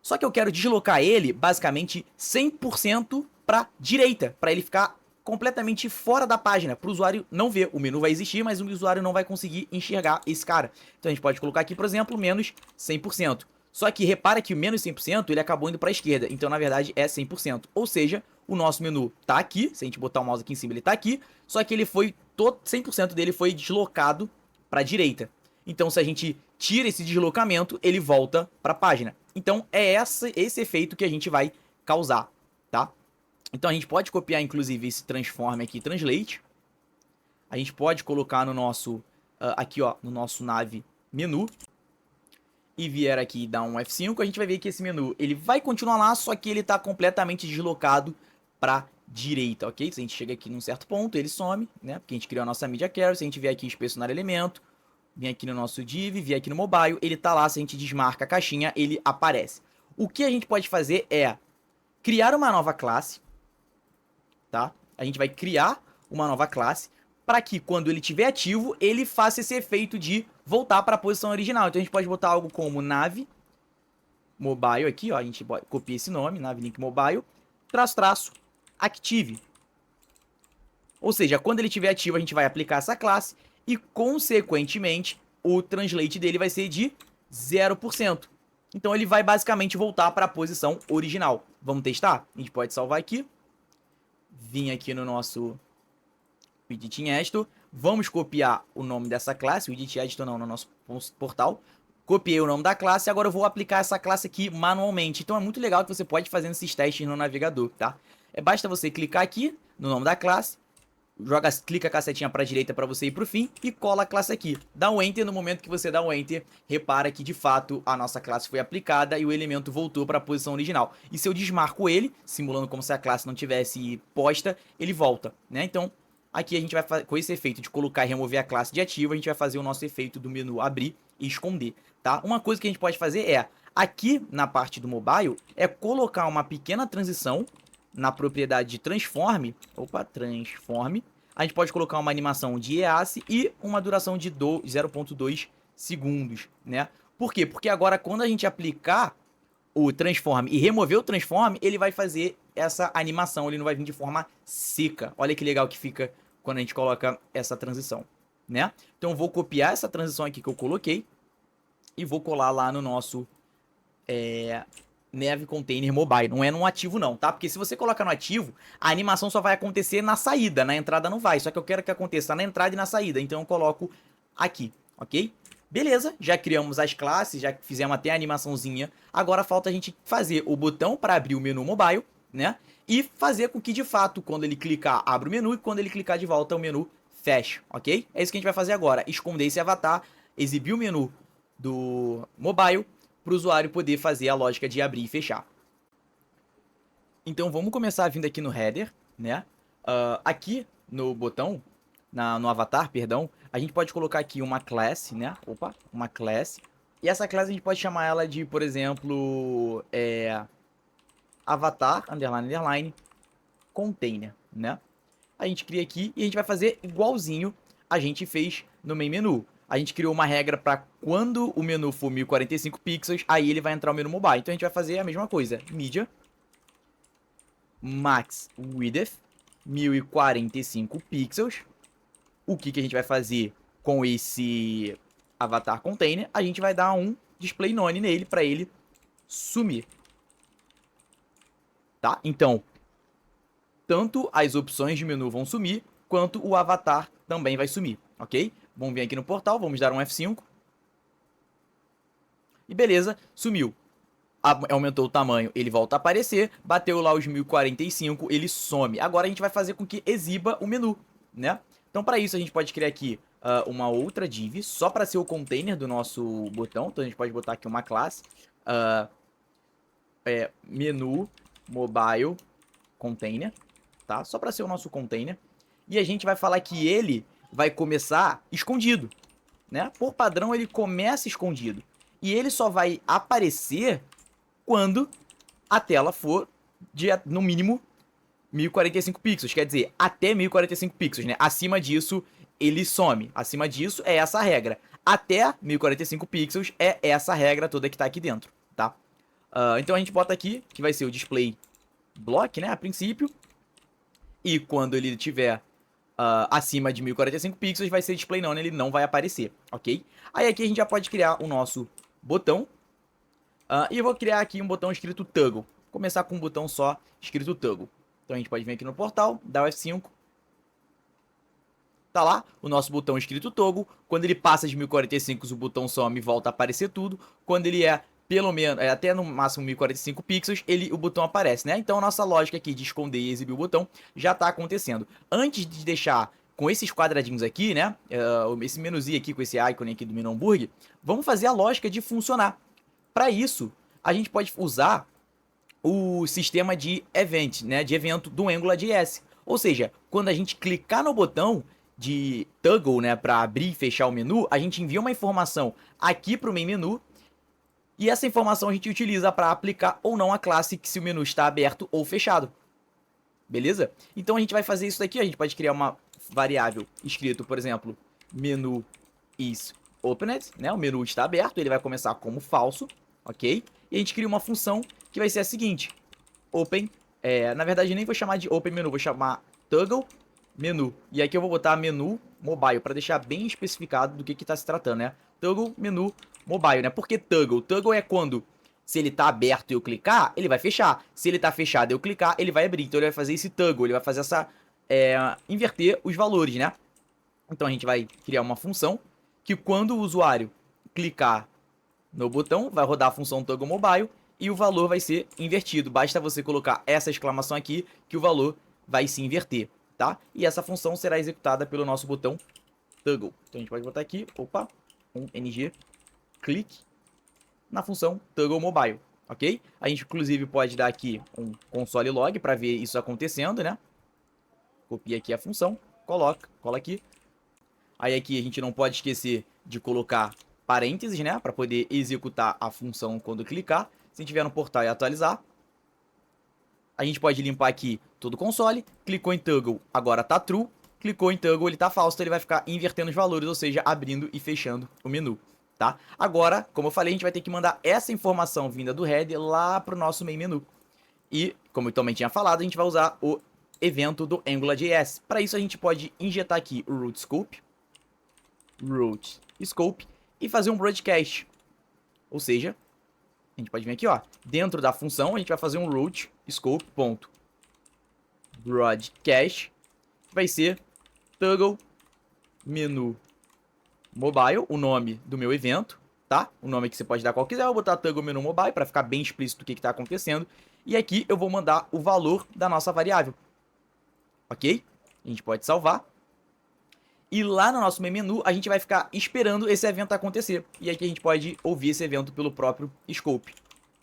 Só que eu quero deslocar ele, basicamente, 100% para direita, para ele ficar completamente fora da página, para o usuário não ver. O menu vai existir, mas o usuário não vai conseguir enxergar esse cara. Então a gente pode colocar aqui, por exemplo, menos 100%. Só que repara que o menos 100% ele acabou indo para a esquerda, então na verdade é 100%. Ou seja, o nosso menu tá aqui, se a gente botar o mouse aqui em cima ele tá aqui, só que ele foi, todo 100% dele foi deslocado para a direita. Então se a gente tira esse deslocamento, ele volta para a página. Então é esse efeito que a gente vai causar, tá? Então a gente pode copiar inclusive esse transform aqui, translate. A gente pode colocar no nosso, aqui ó, no nosso nave menu. E vier aqui e dar um F5, a gente vai ver que esse menu ele vai continuar lá, só que ele está completamente deslocado para direita, ok? Se a gente chega aqui num certo ponto, ele some, né? Porque a gente criou a nossa Media Carrier. Se a gente vier aqui inspecionar elemento, vem aqui no nosso div, vier aqui no mobile, ele tá lá. Se a gente desmarca a caixinha, ele aparece. O que a gente pode fazer é criar uma nova classe, tá? A gente vai criar uma nova classe para que quando ele estiver ativo, ele faça esse efeito de voltar para a posição original. Então a gente pode botar algo como nave mobile aqui, ó, a gente copia esse nome, nave link mobile, traço active. Ou seja, quando ele estiver ativo, a gente vai aplicar essa classe e consequentemente o translate dele vai ser de 0%. Então ele vai basicamente voltar para a posição original. Vamos testar? A gente pode salvar aqui. Vim aqui no nosso Widget Editor. Vamos copiar o nome dessa classe, o Widget Editor não, no nosso portal. Copiei o nome da classe, agora eu vou aplicar essa classe aqui manualmente. Então é muito legal que você pode fazer esses testes no navegador, tá? Basta você clicar aqui no nome da classe, clica a casetinha para a direita para você ir para o fim e cola a classe aqui. Dá um Enter, no momento que você dá um Enter, repara que de fato a nossa classe foi aplicada e o elemento voltou para a posição original. E se eu desmarco ele, simulando como se a classe não tivesse posta, ele volta, né? Então aqui a gente vai, com esse efeito de colocar e remover a classe de ativo, a gente vai fazer o nosso efeito do menu abrir e esconder, tá? Uma coisa que a gente pode fazer é, aqui na parte do mobile, é colocar uma pequena transição na propriedade de transform, a gente pode colocar uma animação de EASE e uma duração de 0.2 segundos, né? Por quê? Porque agora quando a gente aplicar o transform e remover o transform, ele vai fazer essa animação, ele não vai vir de forma seca. Olha que legal que fica quando a gente coloca essa transição, né? Então eu vou copiar essa transição aqui que eu coloquei e vou colar lá no nosso Nave Container Mobile. Não é no ativo não, tá? Porque se você colocar no ativo, a animação só vai acontecer na saída, na entrada não vai. Só que eu quero que aconteça na entrada e na saída, então eu coloco aqui, ok? Beleza, já criamos as classes, já fizemos até a animaçãozinha. Agora falta a gente fazer o botão para abrir o menu mobile, né? E fazer com que, de fato, quando ele clicar, abra o menu e quando ele clicar de volta, o menu feche, ok? É isso que a gente vai fazer agora. Esconder esse avatar, exibir o menu do mobile para o usuário poder fazer a lógica de abrir e fechar. Então vamos começar vindo aqui no header, né? Aqui no botão, no avatar, perdão, a gente pode colocar aqui uma class, né? Opa, uma class. E essa class a gente pode chamar ela de, por exemplo, avatar, underline, container, né? A gente cria aqui e a gente vai fazer igualzinho a gente fez no main menu. A gente criou uma regra para quando o menu for 1045 pixels, aí ele vai entrar o menu mobile. Então a gente vai fazer a mesma coisa. Media, max width, 1045 pixels. O que a gente vai fazer com esse avatar container? A gente vai dar um display none nele para ele sumir. Tá? Então, tanto as opções de menu vão sumir, quanto o avatar também vai sumir, ok? Vamos vir aqui no portal, vamos dar um F5. E beleza, sumiu. Aumentou o tamanho, ele volta a aparecer. Bateu lá os 1045, ele some. Agora a gente vai fazer com que exiba o menu, né? Então para isso a gente pode criar aqui uma outra div, só para ser o container do nosso botão. Então a gente pode botar aqui uma classe. Menu mobile container, tá? Só para ser o nosso container. E a gente vai falar que ele vai começar escondido, né? Por padrão ele começa escondido. E ele só vai aparecer quando a tela for de, no mínimo, 1045 pixels. Quer dizer, até 1045 pixels, né? Acima disso, ele some. Acima disso, é essa a regra. Até 1045 pixels é essa regra toda que tá aqui dentro, tá? Então a gente bota aqui, que vai ser o display block, né? A princípio. E quando ele tiver acima de 1045 pixels, vai ser display none, ele não vai aparecer, ok? Aí aqui a gente já pode criar o nosso botão. E eu vou criar aqui um botão escrito Toggle. Vou começar com um botão só escrito Toggle. Então a gente pode vir aqui no portal, dar o F5. Tá lá o nosso botão escrito Toggle. Quando ele passa de 1045, o botão some e volta a aparecer tudo. Quando ele é pelo menos, até no máximo 1045 pixels, o botão aparece, né? Então a nossa lógica aqui de esconder e exibir o botão já tá acontecendo. Antes de deixar com esses quadradinhos aqui, né? Esse menuzinho aqui com esse ícone aqui do menu hambúrguer, vamos fazer a lógica de funcionar. Para isso, a gente pode usar o sistema de event, né? De evento do AngularJS. Ou seja, quando a gente clicar no botão de toggle, né, para abrir e fechar o menu, a gente envia uma informação aqui para o main menu e essa informação a gente utiliza para aplicar ou não a classe se o menu está aberto ou fechado. Beleza? Então a gente vai fazer isso daqui, a gente pode criar uma variável escrito, por exemplo, menu is opened, né? O menu está aberto, ele vai começar como falso, ok? E a gente cria uma função que vai ser a seguinte, open, na verdade eu nem vou chamar de open menu, vou chamar toggle menu. E aqui eu vou botar menu mobile, para deixar bem especificado do que está se tratando, né? Toggle menu mobile, né? Por que toggle? Toggle é quando, se ele tá aberto e eu clicar, ele vai fechar. Se ele tá fechado e eu clicar, ele vai abrir. Então ele vai fazer esse toggle, ele vai fazer essa, inverter os valores, né? Então a gente vai criar uma função que quando o usuário clicar no botão, vai rodar a função toggle mobile e o valor vai ser invertido. Basta você colocar essa exclamação aqui que o valor vai se inverter, tá? E essa função será executada pelo nosso botão toggle. Então a gente pode botar aqui, opa, um ng clique na função toggle mobile, ok? A gente inclusive pode dar aqui um console log para ver isso acontecendo, né? Copia aqui a função, cola aqui. Aí aqui a gente não pode esquecer de colocar parênteses, né? Para poder executar a função quando clicar. Se tiver no portal e atualizar. A gente pode limpar aqui todo o console. Clicou em toggle, agora tá true. Clicou em toggle, ele tá falso, então ele vai ficar invertendo os valores, ou seja, abrindo e fechando o menu, tá? Agora, como eu falei, a gente vai ter que mandar essa informação vinda do header lá pro nosso main menu. E, como eu também tinha falado, a gente vai usar o evento do AngularJS. Para isso, a gente pode injetar aqui o root scope e fazer um broadcast. Ou seja, a gente pode vir aqui, ó, dentro da função, a gente vai fazer um root scope.broadcast, que vai ser toggle menu mobile, o nome do meu evento, tá? O nome que você pode dar qual quiser, eu vou botar toggle menu mobile para ficar bem explícito o que está acontecendo. E aqui eu vou mandar o valor da nossa variável, ok? A gente pode salvar. E lá no nosso main menu, a gente vai ficar esperando esse evento acontecer. E aqui a gente pode ouvir esse evento pelo próprio scope.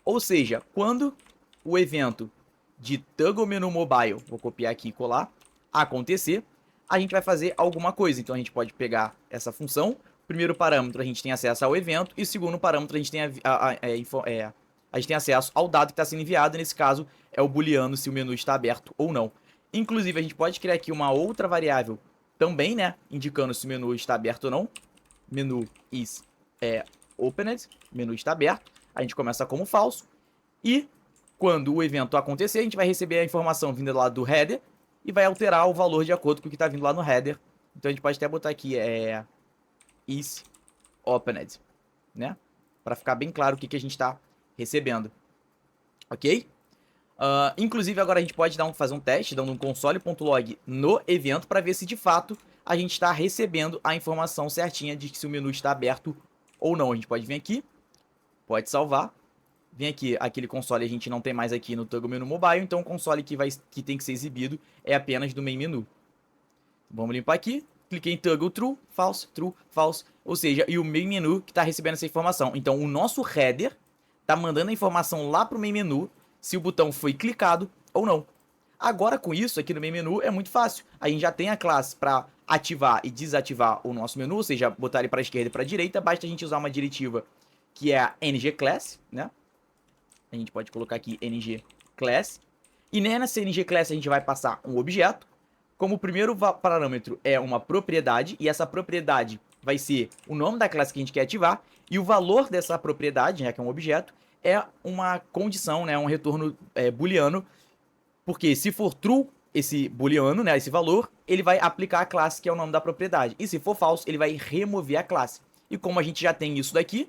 Ou seja, quando o evento de toggle menu mobile, vou copiar aqui e colar, acontecer, a gente vai fazer alguma coisa. Então a gente pode pegar essa função. Primeiro parâmetro, a gente tem acesso ao evento. E segundo parâmetro, a gente tem, a gente tem acesso ao dado que está sendo enviado. Nesse caso, é o booleano se o menu está aberto ou não. Inclusive, a gente pode criar aqui uma outra variável também, né? Indicando se o menu está aberto ou não. Menu is opened. Menu está aberto. A gente começa como falso. E quando o evento acontecer, a gente vai receber a informação vinda lá do header e vai alterar o valor de acordo com o que está vindo lá no header. Então a gente pode até botar aqui is opened, né? Para ficar bem claro o que a gente está recebendo. Ok? Inclusive agora a gente pode fazer um teste dando um console.log no evento para ver se de fato a gente está recebendo a informação certinha de que se o menu está aberto ou não. A gente pode vir aqui, pode salvar, vem aqui, aquele console a gente não tem mais aqui no toggle menu mobile, então o console que tem que ser exibido é apenas do main menu. Vamos limpar aqui, cliquei em toggle true, false, ou seja, e o main menu que está recebendo essa informação. Então o nosso header está mandando a informação lá para o main menu se o botão foi clicado ou não. Agora com isso, aqui no main menu é muito fácil. A gente já tem a classe para ativar e desativar o nosso menu, ou seja, botar ele para a esquerda e para a direita. Basta a gente usar uma diretiva que é a ngClass, né? A gente pode colocar aqui ngClass. E nessa ngClass a gente vai passar um objeto. Como o primeiro parâmetro é uma propriedade, e essa propriedade vai ser o nome da classe que a gente quer ativar, e o valor dessa propriedade, já que é um objeto, é uma condição, né, um retorno booleano, porque se for true esse booleano, né, esse valor, ele vai aplicar a classe que é o nome da propriedade, e se for falso, ele vai remover a classe. E como a gente já tem isso daqui,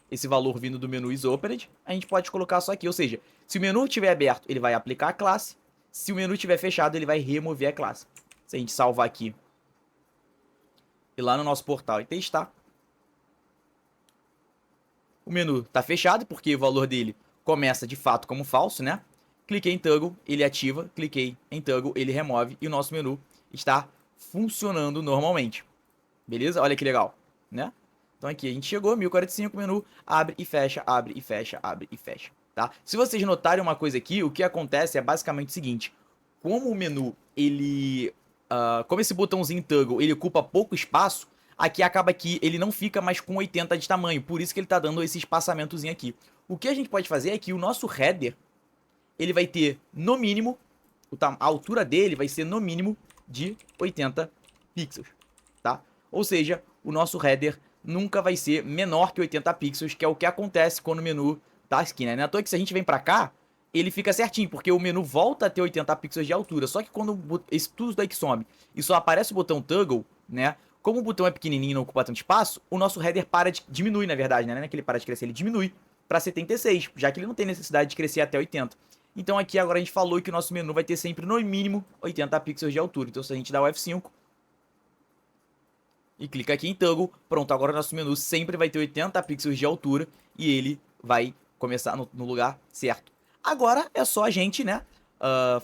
esse valor vindo do menu isOpened, a gente pode colocar só aqui. Ou seja, se o menu estiver aberto, ele vai aplicar a classe. Se o menu estiver fechado, ele vai remover a classe. Se a gente salvar aqui e lá no nosso portal e testar, o menu está fechado, porque o valor dele começa de fato como falso, né? Cliquei em Toggle, ele ativa. Cliquei em Toggle, ele remove. E o nosso menu está funcionando normalmente. Beleza? Olha que legal, né? Então aqui a gente chegou, 1045, menu, abre e fecha, abre e fecha, abre e fecha, tá? Se vocês notarem uma coisa aqui, o que acontece é basicamente o seguinte. Como o menu, ele... como esse botãozinho Toggle, ele ocupa pouco espaço, aqui acaba que ele não fica mais com 80 de tamanho, por isso que ele tá dando esse espaçamentozinho aqui. O que a gente pode fazer é que o nosso header, ele vai ter, no mínimo, a altura dele vai ser no mínimo de 80 pixels, tá? Ou seja, o nosso header nunca vai ser menor que 80 pixels, que é o que acontece quando o menu tá aqui, né? Não é à toa que se a gente vem pra cá, ele fica certinho, porque o menu volta a ter 80 pixels de altura. Só que quando esse tudo daí que some e só aparece o botão Toggle, né? Como o botão é pequenininho e não ocupa tanto espaço, o nosso header diminui, na verdade, né? Não é que ele para de crescer, ele diminui para 76, já que ele não tem necessidade de crescer até 80. Então aqui agora a gente falou que o nosso menu vai ter sempre no mínimo 80 pixels de altura. Então se a gente dá o F5 e clica aqui em Toggle, pronto, agora o nosso menu sempre vai ter 80 pixels de altura e ele vai começar no lugar certo. Agora é só a gente, né,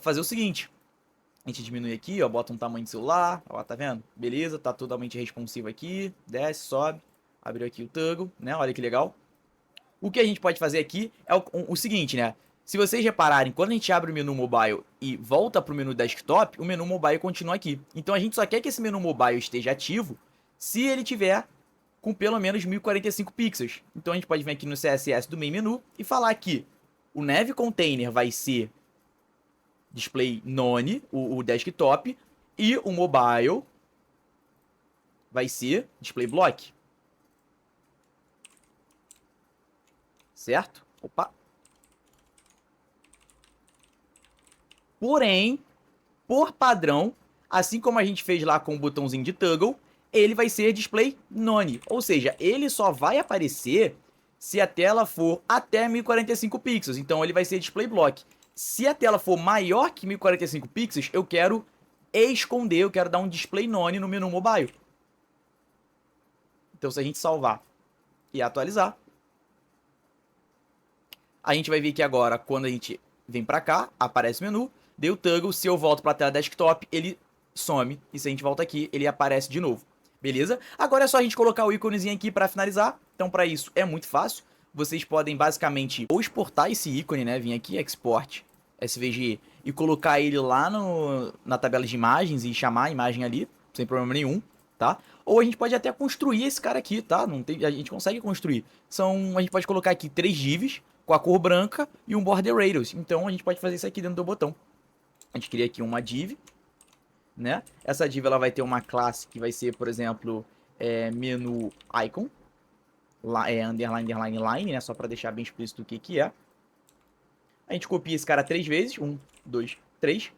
fazer o seguinte. A gente diminui aqui, ó, bota um tamanho de celular, ó, tá vendo? Beleza, tá totalmente responsivo aqui, desce, sobe, abriu aqui o Toggle, né, olha que legal. O que a gente pode fazer aqui é o seguinte, né, se vocês repararem, quando a gente abre o menu mobile e volta pro menu desktop, o menu mobile continua aqui. Então a gente só quer que esse menu mobile esteja ativo se ele tiver com pelo menos 1045 pixels. Então a gente pode vir aqui no CSS do main menu e falar que o Nav Container vai ser display none, o desktop, e o mobile vai ser display block. Certo? Opa. Porém, por padrão, assim como a gente fez lá com o botãozinho de Toggle, ele vai ser display none. Ou seja, ele só vai aparecer se a tela for até 1045 pixels. Então ele vai ser display block. Se a tela for maior que 1045 pixels, eu quero esconder, eu quero dar um display none no menu mobile. Então se a gente salvar e atualizar, a gente vai ver que agora, quando a gente vem pra cá, aparece o menu, deu Toggle, se eu volto pra tela desktop, ele some. E se a gente volta aqui, ele aparece de novo. Beleza? Agora é só a gente colocar o íconezinho aqui pra finalizar. Então pra isso é muito fácil. Vocês podem basicamente ou exportar esse ícone, né? Vir aqui, Export SVG, e colocar ele lá na tabela de imagens e chamar a imagem ali, sem problema nenhum, tá? Ou a gente pode até construir esse cara aqui, tá? Não tem, a gente consegue construir. A gente pode colocar aqui 3 divs com a cor branca e um border radius. Então a gente pode fazer isso aqui dentro do botão. A gente cria aqui uma div, né? Essa div ela vai ter uma classe que vai ser, por exemplo, menu icon, underline, line, né? Só para deixar bem explícito o que é. A gente copia esse cara 3 vezes, 1, 2, 3.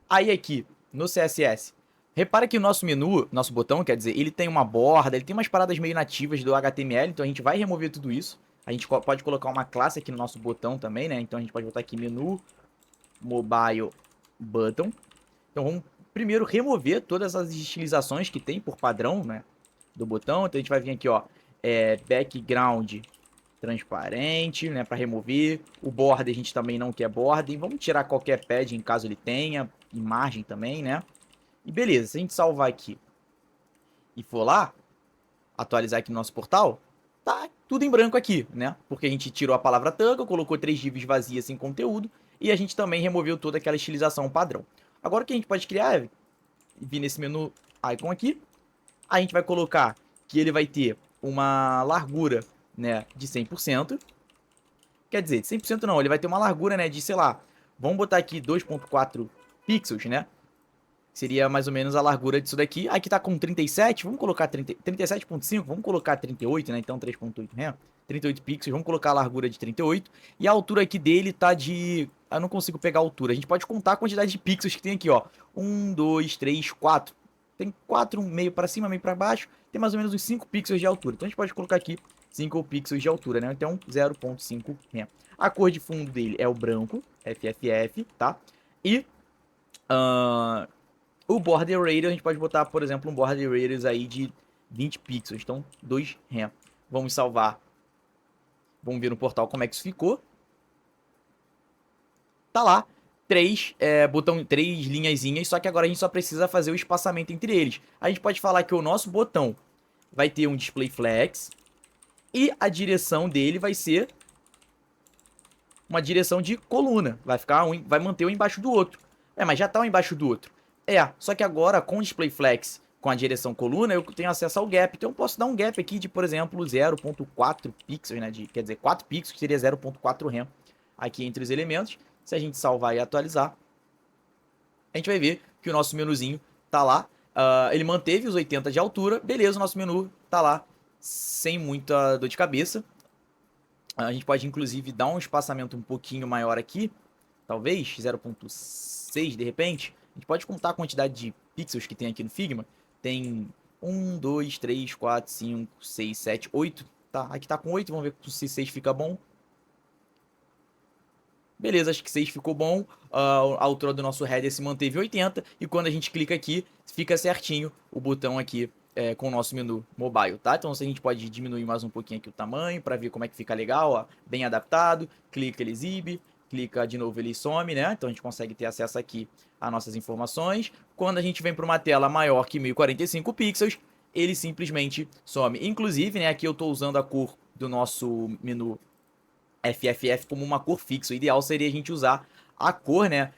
Aí aqui, no CSS, repara que o nosso menu, nosso botão, quer dizer, ele tem uma borda, ele tem umas paradas meio nativas do HTML, então a gente vai remover tudo isso. A gente pode colocar uma classe aqui no nosso botão também, né? Então a gente pode botar aqui menu mobile button. Então vamos primeiro remover todas as estilizações que tem por padrão, né, do botão. Então a gente vai vir aqui, ó, background transparente, né, para remover. O border a gente também não quer border. Vamos tirar qualquer padding caso ele tenha, e margem também, né? E beleza, se a gente salvar aqui e for lá, atualizar aqui no nosso portal, tá tudo em branco aqui, né? Porque a gente tirou a palavra tanga, colocou 3 divs vazias sem conteúdo e a gente também removeu toda aquela estilização padrão. Agora o que a gente pode criar é vir nesse menu icon aqui, a gente vai colocar que ele vai ter uma largura, né, de 100%. Quer dizer, de 100% não, ele vai ter uma largura, né, de, sei lá, vamos botar aqui 2.4 pixels, né? Seria mais ou menos a largura disso daqui. Aqui tá com 37, vamos colocar 37.5, vamos colocar 38, né? Então 3.8, né? 38 pixels, vamos colocar a largura de 38. E a altura aqui dele tá de... Eu não consigo pegar a altura. A gente pode contar a quantidade de pixels que tem aqui, ó. 1, 2, 3, 4. Tem 4, meio para cima, meio para baixo. tem mais ou menos uns 5 pixels de altura. Então a gente pode colocar aqui 5 pixels de altura, né? Então 0.5 rem. A cor de fundo dele é o branco, FFF, tá? E o border radius, a gente pode botar, por exemplo, um border radius aí de 20 pixels. Então 2 rem. Vamos salvar. Vamos ver no portal como é que isso ficou. Tá lá. Três linhazinhas, só que agora a gente só precisa fazer o espaçamento entre eles. A gente pode falar que o nosso botão vai ter um display flex e a direção dele vai ser uma direção de coluna. Vai manter um embaixo do outro. Mas já tá um embaixo do outro. Só que agora com o display flex, com a direção coluna, eu tenho acesso ao gap. Então eu posso dar um gap aqui de, por exemplo, 0.4 pixels, né? Quer dizer, 4 pixels, que seria 0.4 rem aqui entre os elementos. Se a gente salvar e atualizar, a gente vai ver que o nosso menuzinho tá lá. Ele manteve os 80 de altura. Beleza, o nosso menu tá lá sem muita dor de cabeça. A gente pode, inclusive, dar um espaçamento um pouquinho maior aqui. Talvez 0.6 de repente. A gente pode contar a quantidade de pixels que tem aqui no Figma. Tem 1, 2, 3, 4, 5, 6, 7, 8. Tá, aqui tá com 8. Vamos ver se 6 fica bom. Beleza, acho que 6 ficou bom. A altura do nosso header se manteve 80. E quando a gente clica aqui, fica certinho o botão aqui com o nosso menu mobile, tá? Então a gente pode diminuir mais um pouquinho aqui o tamanho para ver como é que fica legal, ó. Bem adaptado. Clica, ele exibe. Clica de novo, ele some, né? Então a gente consegue ter acesso aqui às nossas informações. Quando a gente vem para uma tela maior que 1045 pixels, ele simplesmente some. Inclusive, né, aqui eu estou usando a cor do nosso menu FFF como uma cor fixa. O ideal seria a gente usar a cor, né,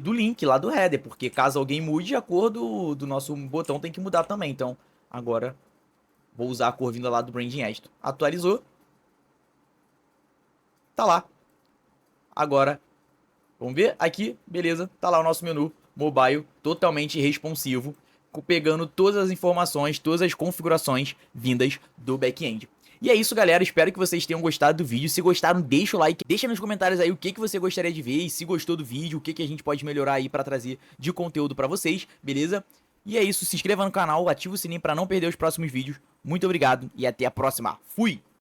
do link lá do header, porque caso alguém mude, a cor do nosso botão tem que mudar também. Então, agora vou usar a cor vinda lá do Branding Editor. Atualizou. Tá lá. Agora, vamos ver aqui, beleza, tá lá o nosso menu mobile totalmente responsivo, pegando todas as informações, todas as configurações vindas do back-end. E é isso, galera, espero que vocês tenham gostado do vídeo. Se gostaram, deixa o like, deixa nos comentários aí o que você gostaria de ver, e se gostou do vídeo, o que a gente pode melhorar aí pra trazer de conteúdo pra vocês, beleza? E é isso, se inscreva no canal, ativa o sininho pra não perder os próximos vídeos. Muito obrigado e até a próxima. Fui!